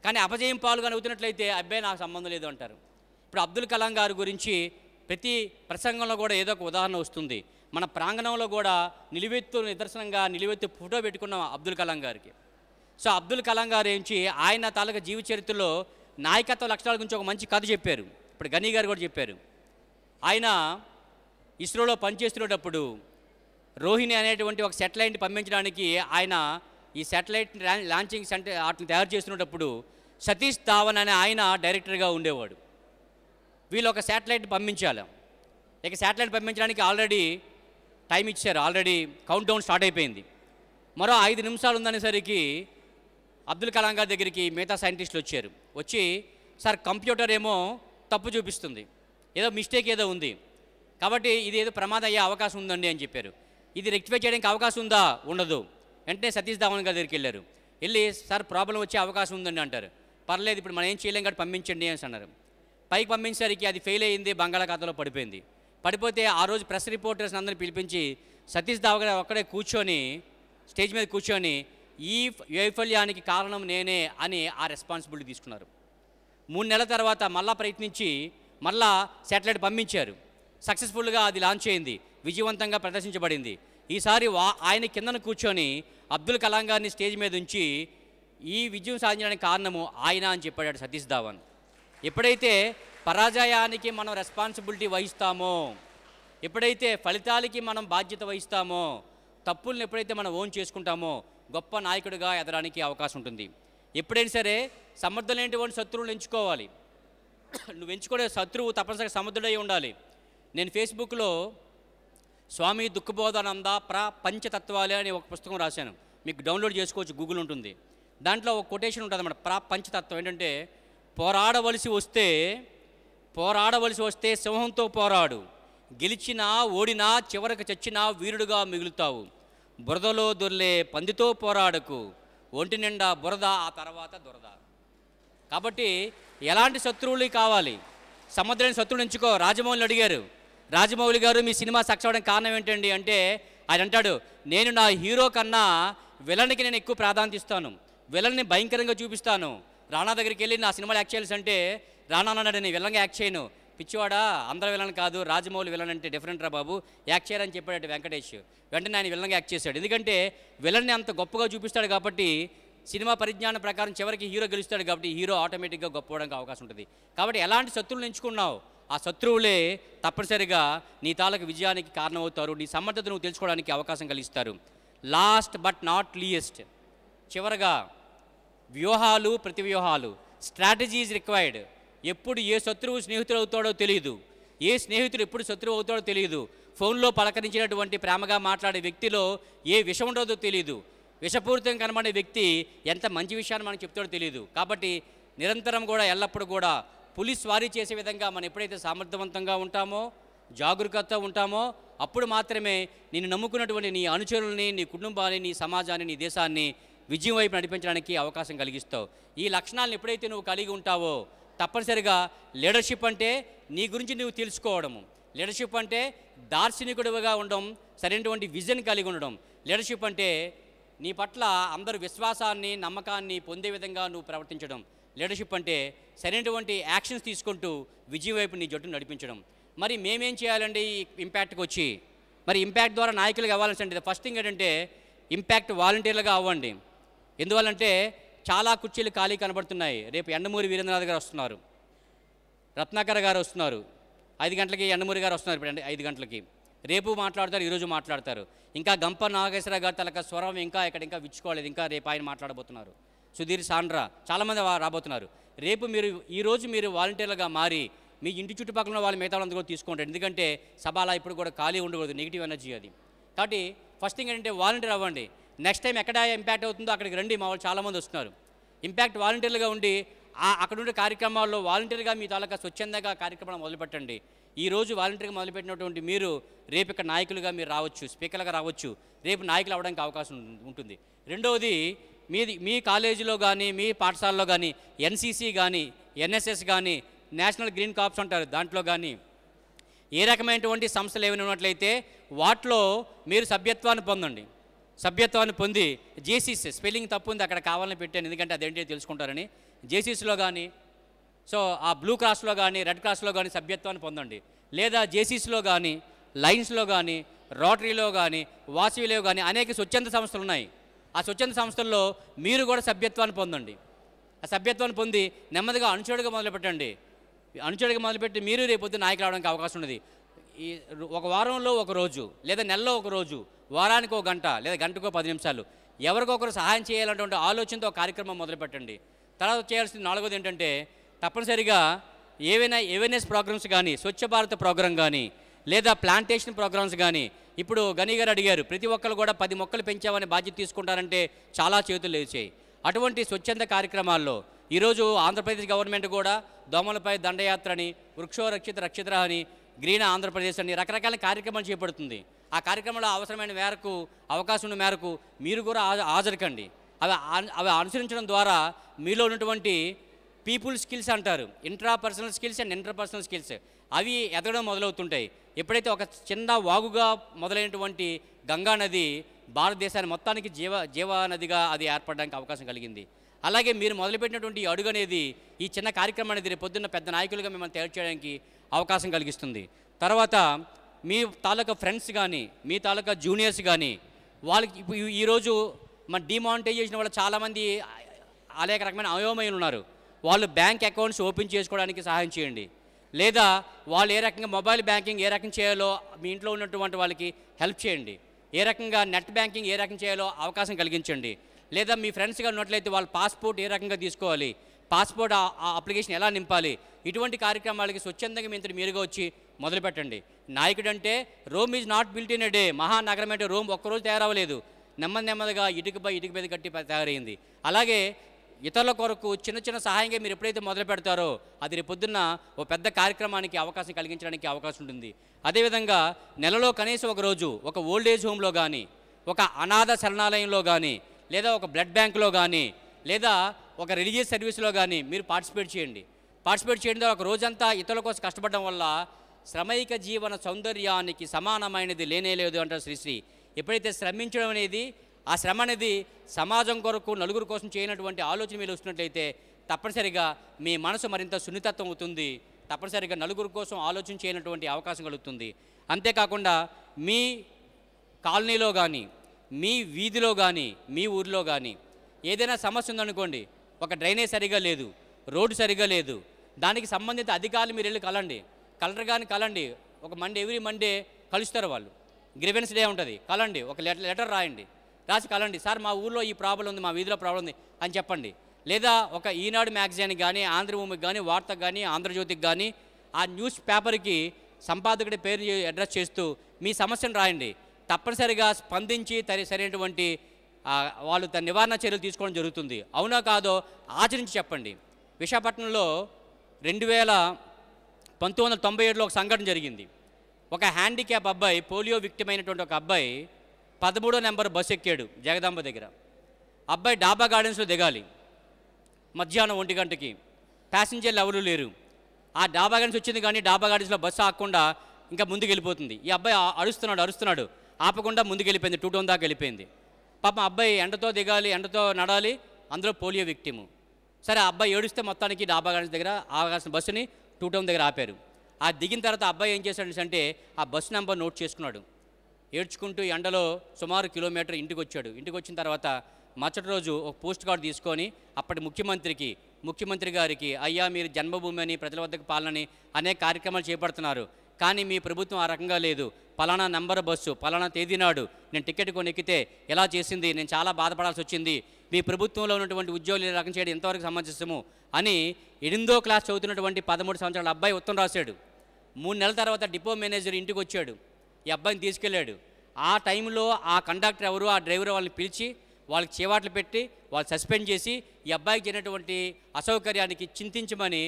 కానీ అపజయం పాలుగా అవుతున్నట్లయితే అబ్బాయి నాకు సంబంధం లేదు అంటారు. ఇప్పుడు అబ్దుల్ కలాం గారి గురించి ప్రతి ప్రసంగంలో కూడా ఏదో ఒక ఉదాహరణ వస్తుంది. మన ప్రాంగణంలో కూడా నిలువెత్తు నిదర్శనంగా నిలువెత్తు ఫోటో పెట్టుకున్నాం అబ్దుల్ కలాం గారికి. సో అబ్దుల్ కలాం గారు ఏంచి ఆయన తాలూకా జీవిత చరిత్రలో నాయకత్వ లక్షణాల గురించి ఒక మంచి కథ చెప్పారు. ఇప్పుడు గనీ గారు కూడా చెప్పారు. ఆయన ఇస్రోలో పనిచేస్తున్నప్పుడు రోహిణి అనేటువంటి ఒక శాటిలైట్ని పంపించడానికి ఆయన ఈ శాటిలైట్ లాంచింగ్ సెంటర్ వాటిని తయారు చేస్తున్నప్పుడు సతీష్ ధావన్ అనే ఆయన డైరెక్టర్గా ఉండేవాడు. వీళ్ళు ఒక శాటిలైట్ పంపించాలి. ఇక శాటిలైట్ పంపించడానికి ఆల్రెడీ టైం ఇచ్చారు, ఆల్రెడీ కౌంట్ డౌన్ స్టార్ట్ అయిపోయింది. మరో 5 నిమిషాలు ఉందనేసరికి అబ్దుల్ కలాం గారి దగ్గరికి మిగతా సైంటిస్టులు వచ్చారు. వచ్చి సార్ కంప్యూటర్ ఏమో తప్పు చూపిస్తుంది, ఏదో మిస్టేక్ ఏదో ఉంది, కాబట్టి ఇది ఏదో ప్రమాదం అయ్యే అవకాశం ఉందండి అని చెప్పారు. ఇది రెక్టిఫై చేయడానికి అవకాశం ఉందా? ఉండదు. వెంటనే సతీష్ ధావన్ గారి దగ్గరికి వెళ్ళారు. వెళ్ళి సార్ ప్రాబ్లం వచ్చే అవకాశం ఉందండి అంటారు. పర్లేదు ఇప్పుడు మనం ఏం చేయలేం కాబట్టి పంపించండి అని అన్నారు. పైకి పంపించేసరికి అది ఫెయిల్ అయ్యింది, బంగాళాఖాతంలో పడిపోయింది. పడిపోతే ఆ రోజు ప్రెస్ రిపోర్టర్స్ అందరిని పిలిపించి సతీష్ ధావన్ గారు ఒక్కడే కూర్చొని స్టేజ్ మీద కూర్చొని ఈ వైఫల్యానికి కారణం నేనే అని ఆ రెస్పాన్సిబిలిటీ తీసుకున్నారు. 3 నెలల తర్వాత మళ్ళా ప్రయత్నించి మళ్ళా శాటిలైట్ పంపించారు. సక్సెస్ఫుల్గా అది లాంచ్ అయింది, విజయవంతంగా ప్రదర్శించబడింది. ఈసారి ఆయన కిందన కూర్చొని అబ్దుల్ కలాం గారిని స్టేజ్ మీద ఉంచి ఈ విజయం సాధించడానికి కారణము ఆయన అని చెప్పాడు సతీష్ ధావన్. ఎప్పుడైతే పరాజయానికి మనం రెస్పాన్సిబిలిటీ వహిస్తామో, ఎప్పుడైతే ఫలితాలకి మనం బాధ్యత వహిస్తామో, తప్పులను ఎప్పుడైతే మనం ఓన్ చేసుకుంటామో గొప్ప నాయకుడిగా ఎదగడానికి అవకాశం ఉంటుంది. ఎప్పుడైనా సరే సమర్థులైనటువంటి శత్రువులను ఎంచుకోవాలి. నువ్వు ఎంచుకునే శత్రువు తప్పనిసరిగా సమర్థుడై ఉండాలి. నేను ఫేస్బుక్లో స్వామి దుఃఖబోధానంద ప్రపంచతత్వాలే అని ఒక పుస్తకం రాశాను. మీకు డౌన్లోడ్ చేసుకోవచ్చు, గూగుల్ ఉంటుంది. దాంట్లో ఒక కొటేషన్ ఉంటుంది అన్నమాట. ప్రపంచతత్వం ఏంటంటే పోరాడవలసి వస్తే సింహంతో పోరాడు, గెలిచినా ఓడినా చివరికి చచ్చినా వీరుడుగా మిగులుతావు. బురదలో దొర్లే పందితో పోరాడకు, ఒంటి నిండా బురద ఆ తర్వాత దురద. కాబట్టి ఎలాంటి శత్రువులు కావాలి? సముద్రాన్ని శత్రువులు ఎంచుకో. రాజమౌళిని అడిగారు, రాజమౌళి గారు మీ సినిమా సక్సెస్ అవ్వడానికి కారణం ఏంటండి అంటే ఆయన అంటాడు, నేను నా హీరో కన్నా విలన్కి నేను ఎక్కువ ప్రాధాన్యత ఇస్తాను, విలన్ని భయంకరంగా చూపిస్తాను. రాణా దగ్గరికి వెళ్ళి నా సినిమాలు యాక్ట్ చేయాల్సి అంటే రాణా అన్నాడు, నేను విలన్గా యాక్ట్ చేయను. పిచ్చివాడా, అందరూ విలన్ కాదు, రాజమౌళి విలన్ అంటే డిఫరెంట్ రా బాబు, యాక్ట్ చేయరని చెప్పాడు వెంకటేష్. వెంటనే ఆయన విలన్గా యాక్ట్ చేశాడు. ఎందుకంటే విలన్ని అంత గొప్పగా చూపిస్తాడు కాబట్టి, సినిమా పరిజ్ఞానం ప్రకారం చివరికి హీరో గెలుస్తాడు కాబట్టి హీరో ఆటోమేటిక్గా గొప్పవడానికి అవకాశం ఉంటుంది. కాబట్టి ఎలాంటి శత్రువులు ఎంచుకున్నావు, ఆ శత్రువులే తప్పనిసరిగా నీ తాలూకు విజయానికి కారణమవుతారు, నీ సమర్థత నువ్వు తెలుసుకోవడానికి అవకాశం కలిగిస్తారు. లాస్ట్ బట్ నాట్ లీస్ట్, చివరగా వ్యూహాలు, ప్రతి వ్యూహాలు, స్ట్రాటజీస్ రిక్వైర్డ్. ఎప్పుడు ఏ శత్రువు స్నేహితుడు అవుతాడో తెలియదు, ఏ స్నేహితుడు ఎప్పుడు శత్రువు అవుతాడో తెలియదు. ఫోన్లో పలకరించినటువంటి ప్రేమగా మాట్లాడే వ్యక్తిలో ఏ విషం ఉండదో తెలియదు. విషపూరితంగా కనబడే వ్యక్తి ఎంత మంచి విషయాన్ని మనకు చెప్తాడో తెలియదు. కాబట్టి నిరంతరం కూడా ఎల్లప్పుడూ కూడా పులి స్వారీ చేసే విధంగా మనం ఎప్పుడైతే సమర్థవంతంగా ఉంటామో, జాగరూకత ఉంటామో, అప్పుడు మాత్రమే నేను నమ్ముకున్నటువంటి నీ అనుచరుల్ని, నీ కుటుంబాన్ని, నీ సమాజాన్ని, నీ దేశాన్ని విజయం వైపు నడిపించడానికి అవకాశం కలిగిస్తావు. ఈ లక్షణాలను ఎప్పుడైతే నువ్వు కలిగి ఉంటావో తప్పనిసరిగా లీడర్షిప్ అంటే నీ గురించి నువ్వు తెలుసుకోవడము, లీడర్షిప్ అంటే దార్శనికుడిగా ఉండడం, సరైనటువంటి విజన్ కలిగి ఉండడం. లీడర్షిప్ అంటే నీ పట్ల అందరూ విశ్వాసాన్ని, నమ్మకాన్ని పొందే విధంగా నువ్వు ప్రవర్తించడం. లీడర్షిప్ అంటే సరైనటువంటి యాక్షన్స్ తీసుకుంటూ విజయం వైపు నీ జట్టును నడిపించడం. మరి మేమేం చేయాలండి ఈ ఇంపాక్ట్కి వచ్చి? మరి ఇంపాక్ట్ ద్వారా నాయకులుగా అవ్వాల్సి అంటే ఫస్ట్ థింగ్ ఏంటంటే ఇంపాక్ట్ వాలంటీర్లుగా అవ్వండి. ఎందువల్లంటే చాలా కుర్చీలు ఖాళీ కనబడుతున్నాయి. రేపు యండమూరి వీరేంద్రనాథ్ గారు వస్తున్నారు, రత్నాకర్ గారు వస్తున్నారు, 5 గంటలకి యండమూరి గారు వస్తున్నారు. ఇప్పుడు 5 గంటలకి రేపు మాట్లాడతారు, ఈరోజు మాట్లాడతారు. ఇంకా గంప నాగేశ్వర గారు తలక స్వరం ఇంకా విచ్చుకోలేదు, ఇంకా రేపు ఆయన మాట్లాడబోతున్నారు. సుధీర్ సాండ్రా చాలామంది రాబోతున్నారు. రేపు ఈరోజు మీరు వాలంటీర్లుగా మారి మీ ఇంటి చుట్టుపక్కల వాళ్ళు మిగతా వాళ్ళందరూ కూడా తీసుకుంటారు. ఎందుకంటే సభ అలా ఇప్పుడు కూడా ఖాళీ ఉండకూడదు, నెగిటివ్ ఎనర్జీ అది. కాబట్టి ఫస్ట్ థింగ్ ఏంటంటే వాలంటీర్ అవ్వండి. నెక్స్ట్ టైం ఎక్కడ ఇంపాక్ట్ అవుతుందో అక్కడికి రండి, మా వాళ్ళు చాలామంది వస్తున్నారు. ఇంపాక్ట్ వాలంటీర్లుగా ఉండి అక్కడ ఉండే కార్యక్రమాల్లో వాలంటీర్గా మీ తాలూకా స్వచ్ఛందంగా కార్యక్రమాలు మొదలుపెట్టండి. ఈరోజు వాలంటీర్గా మొదలుపెట్టినటువంటి మీరు రేపు ఇక్కడ నాయకులుగా మీరు రావచ్చు, స్పీకర్గా రావచ్చు, రేపు నాయకులు అవ్వడానికి అవకాశం ఉంటుంది. రెండవది, మీ కాలేజీలో కానీ మీ పాఠశాలలో కానీ ఎన్సీసీ కానీ ఎన్ఎస్ఎస్ కానీ నేషనల్ గ్రీన్ కార్ప్స్ అంటారు, దాంట్లో కానీ ఏ రకమైనటువంటి సంస్థలు ఏమైనా ఉన్నట్లయితే వాటిలో మీరు సభ్యత్వాన్ని పొందండి. సభ్యత్వాన్ని పొంది జేసీస్ స్పెల్లింగ్ తప్పు ఉంది అక్కడ కావాలని పెట్టాను, ఎందుకంటే అదేంటి తెలుసుకుంటారని. జేసీస్లో కానీ సో ఆ బ్లూ క్రాస్లో కానీ రెడ్ క్రాస్లో కానీ సభ్యత్వాన్ని పొందండి. లేదా జేసీస్లో కానీ లైన్స్లో కానీ రోటరీలో కానీ వాసవిలో కానీ అనేక స్వచ్ఛంద సంస్థలు ఉన్నాయి. ఆ స్వచ్ఛంద సంస్థల్లో మీరు కూడా సభ్యత్వాన్ని పొందండి. ఆ సభ్యత్వాన్ని పొంది నెమ్మదిగా అనుచరుడిగా మొదలుపెట్టండి. అనుచరుడిగా మొదలుపెట్టి మీరు రేపొద్దు నాయకులు అవడానికి అవకాశం ఉన్నది. ఈ ఒక వారంలో ఒక రోజు లేదా నెలలో ఒక రోజు, వారానికి ఒక గంట లేదా గంటకో 10 నిమిషాలు ఎవరికొకరు సహాయం చేయాలన్నటువంటి ఆలోచనతో కార్యక్రమం మొదలుపెట్టండి. తర్వాత చేయాల్సిన 4వది ఏంటంటే తప్పనిసరిగా ఏవైనా అవేర్నెస్ ప్రోగ్రామ్స్ కానీ, స్వచ్ఛ భారత్ ప్రోగ్రాం కానీ లేదా ప్లాంటేషన్ ప్రోగ్రామ్స్ కానీ, ఇప్పుడు గని గారు అడిగారు ప్రతి ఒక్కరు కూడా 10 మొక్కలు పెంచామని బాధ్యత తీసుకుంటారంటే చాలా చేతులు లేచాయి. అటువంటి స్వచ్ఛంద కార్యక్రమాల్లో ఈరోజు ఆంధ్రప్రదేశ్ గవర్నమెంట్ కూడా దోమలపై దండయాత్రని, వృక్షో రక్షిత రక్షితరా అని, గ్రీన్ ఆంధ్రప్రదేశ్ అని రకరకాల కార్యక్రమాలు చేపడుతుంది. ఆ కార్యక్రమంలో అవసరమైన మేరకు అవకాశం ఉన్న మేరకు మీరు కూడా హాజరుకండి. అవి అనుసరించడం ద్వారా మీలో ఉన్నటువంటి పీపుల్ స్కిల్స్ అంటారు, intrapersonal skills and interpersonal skills, అవి ఎదగడం మొదలవుతుంటాయి. ఎప్పుడైతే ఒక చిన్న వాగుగా మొదలైనటువంటి గంగా నది భారతదేశాన్ని మొత్తానికి జీవనదిగా అది ఏర్పడడానికి అవకాశం కలిగింది. అలాగే మీరు మొదలుపెట్టినటువంటి ఈ అడుగు అనేది, ఈ చిన్న కార్యక్రమం అనేది రేపు పొద్దున్న పెద్ద నాయకులుగా మిమ్మల్ని తయారు చేయడానికి అవకాశం కలిగిస్తుంది. తర్వాత మీ తాలూకా ఫ్రెండ్స్ కానీ మీ తాలూకా జూనియర్స్ కానీ వాళ్ళకి ఇప్పుడు ఈరోజు మన డిమానిటైజేషన్ వల్ల చాలామంది అనేక రకమైన అయోమయులు ఉన్నారు. వాళ్ళు బ్యాంక్ అకౌంట్స్ ఓపెన్ చేసుకోవడానికి సహాయం చేయండి. లేదా వాళ్ళు ఏ రకంగా మొబైల్ బ్యాంకింగ్ ఏ రకం చేయాలో మీ ఇంట్లో ఉన్నటువంటి వాళ్ళకి హెల్ప్ చేయండి. ఏ రకంగా నెట్ బ్యాంకింగ్ ఏ రకం చేయాలో అవకాశం కలిగించండి. లేదా మీ ఫ్రెండ్స్గా ఉన్నట్లయితే వాళ్ళ పాస్పోర్ట్ ఏ రకంగా తీసుకోవాలి, పాస్పోర్ట్ అప్లికేషన్ ఎలా నింపాలి, ఇటువంటి కార్యక్రమాలకి స్వచ్ఛందంగా మీరుగా వచ్చి మొదలుపెట్టండి. నాయకుడు అంటే Rome is not built in a day. మహానగరం అంటే రోమ్ ఒక్కరోజు తయారవ్వలేదు, నెమ్మదిగా ఇటుక మీద కట్టి తయారైంది. అలాగే ఇతరుల కొరకు చిన్న చిన్న సహాయంగా మీరు ఎప్పుడైతే మొదలు పెడతారో అది రేపు పొద్దున్న ఓ పెద్ద కార్యక్రమానికి అవకాశం కలిగించడానికి అవకాశం ఉంటుంది. అదేవిధంగా నెలలో కనీసం ఒక రోజు ఒక ఓల్డ్ ఏజ్ హోమ్లో కానీ, ఒక అనాథ శరణాలయంలో కానీ, లేదా ఒక బ్లడ్ బ్యాంకులో కానీ, లేదా ఒక రిలీజియస్ సర్వీస్లో కానీ మీరు పార్టిసిపేట్ చేయండి. పార్టిసిపేట్ చేయడం ద్వారా ఒక రోజంతా ఇతరుల కోసం కష్టపడడం వల్ల శ్రమైక జీవన సౌందర్యానికి సమానమైనది లేనేలేదు అంటారు శ్రీశ్రీ. ఎప్పుడైతే శ్రమించడం అనేది, ఆ శ్రమ అనేది సమాజం కొరకు నలుగురు కోసం చేయనటువంటి ఆలోచన మీరు వస్తున్నట్లయితే తప్పనిసరిగా మీ మనసు మరింత సున్నితత్వం అవుతుంది. తప్పనిసరిగా నలుగురు కోసం ఆలోచన చేయనటువంటి అవకాశం కలుగుతుంది. అంతేకాకుండా మీ కాలనీలో కానీ, మీ వీధిలో కానీ, మీ ఊరిలో కానీ ఏదైనా సమస్య ఉందనుకోండి, ఒక డ్రైనేజ్ సరిగా లేదు, రోడ్డు సరిగా లేదు, దానికి సంబంధిత అధికారులు మీరు వెళ్ళి కలండి. కలెక్టర్ గారిని కలండి. ఒక ఎవ్రీ మండే కలుస్తారు వాళ్ళు. గ్రీవెన్స్ డే ఉంటుంది, కలండి. ఒక లెటర్ రాయండి, రాసి కలండి. సార్ మా ఊళ్ళో ఈ ప్రాబ్లం ఉంది, మా వీధిలో ప్రాబ్లం ఉంది అని చెప్పండి. లేదా ఒక ఈనాడు మ్యాగజైన్కి కానీ, ఆంధ్రభూమికి కానీ, వార్తకు కానీ, ఆంధ్రజ్యోతికి కానీ ఆ న్యూస్ పేపర్కి సంపాదకుడి పేరు అడ్రస్ చేస్తూ మీ సమస్యను రాయండి. తప్పనిసరిగా స్పందించి సరైనటువంటి వాళ్ళు తన నివారణ చర్యలు తీసుకోవడం జరుగుతుంది. అవునా కాదో ఆచరించి చెప్పండి. విశాఖపట్నంలో 1997లో ఒక సంఘటన జరిగింది. ఒక హ్యాండిక్యాప్ అబ్బాయి, పోలియో విక్టిమ్ అయినటువంటి ఒక అబ్బాయి 13వ నెంబర్ బస్సు ఎక్కాడు జగదాంబ దగ్గర. అబ్బాయి డాబా గార్డెన్స్లో దిగాలి. మధ్యాహ్నం 1 గంటకి ప్యాసింజర్లు ఎవరూ లేరు. ఆ డాబా గార్డెన్స్ వచ్చింది కానీ డాబా గార్డెన్స్లో బస్సు ఆగకుండా ఇంకా ముందుకు వెళ్ళిపోతుంది. ఈ అబ్బాయి అరుస్తున్నాడు, ఆపకుండా ముందుకు వెళ్ళిపోయింది, 2 టౌన్ దాకా వెళ్ళిపోయింది. పాపం అబ్బాయి ఎండతో దిగాలి, ఎండతో నడాలి, అందులో పోలియో విక్టిము. సరే ఆ అబ్బాయి ఏడుస్తే మొత్తానికి డాబా గార్డెన్స్ దగ్గర ఆగాల్సిన బస్సుని 2 టౌన్ దగ్గర ఆపారు. ఆ దిగిన తర్వాత అబ్బాయి ఏం చేశాడు అంటే ఆ బస్సు నెంబర్ నోట్ చేసుకున్నాడు. ఏడ్చుకుంటూ ఎండలో సుమారు కిలోమీటర్ ఇంటికి వచ్చాడు. ఇంటికి వచ్చిన తర్వాత మరుసటి రోజు ఒక పోస్ట్ కార్డు తీసుకొని అప్పటి ముఖ్యమంత్రి గారికి, అయ్యా మీరు జన్మభూమి అని, ప్రజల వద్దకు పాలనని అనేక కార్యక్రమాలు చేపడుతున్నారు, కానీ మీ ప్రభుత్వం ఆ రకంగా లేదు. పలానా నెంబర్ బస్సు పలానా తేదీ నాడు నేను టికెట్ కొని ఎక్కితే ఎలా చేసింది, నేను చాలా బాధపడాల్సి వచ్చింది, మీ ప్రభుత్వంలో ఉన్నటువంటి ఉద్యోగులు రకం చేయడం ఎంతవరకు సమంజసము అని 8వ క్లాస్ చదువుతున్నటువంటి 13 సంవత్సరాల అబ్బాయి ఉత్తరం రాశాడు. 3 నెలల తర్వాత డిపో మేనేజర్ ఇంటికి వచ్చాడు, ఈ అబ్బాయిని తీసుకెళ్ళాడు. ఆ టైంలో ఆ కండక్టర్ ఎవరు, ఆ డ్రైవర్ వాళ్ళని పిలిచి వాళ్ళకి చేవాట్లు పెట్టి వాళ్ళు సస్పెండ్ చేసి ఈ అబ్బాయికి జరిగినటువంటి అసౌకర్యానికి చింతించమని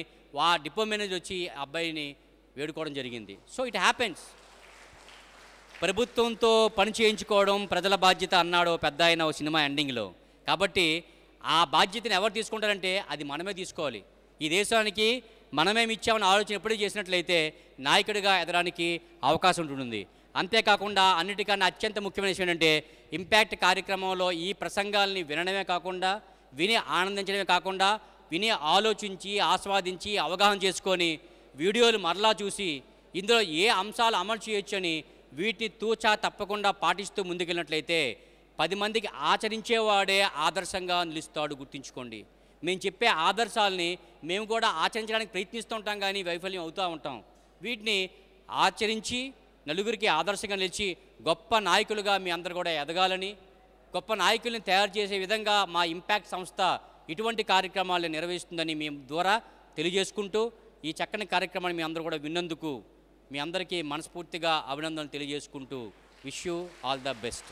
ఆ డిపో మేనేజర్ వచ్చి అబ్బాయిని వేడుకోవడం జరిగింది. So it happens. ప్రభుత్వంతో పని చేయించుకోవడం ప్రజల బాధ్యత అన్నాడు పెద్ద ఆయన ఓ సినిమా ఎండింగ్లో. కాబట్టి ఆ బాధ్యతను ఎవరు తీసుకుంటారంటే అది మనమే తీసుకోవాలి. ఈ దేశానికి మనమేమి ఇచ్చామని ఆలోచన ఎప్పుడూ చేసినట్లయితే నాయకుడిగా ఎదగడానికి అవకాశం ఉంటుంది. అంతేకాకుండా అన్నిటికన్నా అత్యంత ముఖ్యమైన విషయం ఏంటంటే ఇంపాక్ట్ కార్యక్రమంలో ఈ ప్రసంగాల్ని వినడమే కాకుండా, విని ఆనందించడమే కాకుండా, విని ఆలోచించి ఆస్వాదించి అవగాహన చేసుకొని వీడియోలు మరలా చూసి ఇందులో ఏ అంశాలు అమలు చేయొచ్చని వీటిని తూచా తప్పకుండా పాటిస్తూ ముందుకెళ్ళినట్లయితే 10 మందికి ఆచరించేవాడే ఆదర్శంగా నిలుస్తాడు. గుర్తుంచుకోండి. మేము చెప్పే ఆదర్శాలని మేము కూడా ఆచరించడానికి ప్రయత్నిస్తూ ఉంటాం, కానీ వైఫల్యం అవుతూ ఉంటాం. వీటిని ఆచరించి నలుగురికి ఆదర్శంగా నిలిచి గొప్ప నాయకులుగా మీ అందరూ కూడా ఎదగాలని, గొప్ప నాయకుల్ని తయారు చేసే విధంగా మా ఇంపాక్ట్ సంస్థ ఇటువంటి కార్యక్రమాలను నిర్వహిస్తుందని మేము ద్వారా తెలియజేసుకుంటూ, ఈ చక్కని కార్యక్రమాన్ని మీ అందరూ కూడా విన్నందుకు మీ అందరికీ మనస్ఫూర్తిగా అభినందనలు తెలియజేసుకుంటూ wish you all the best.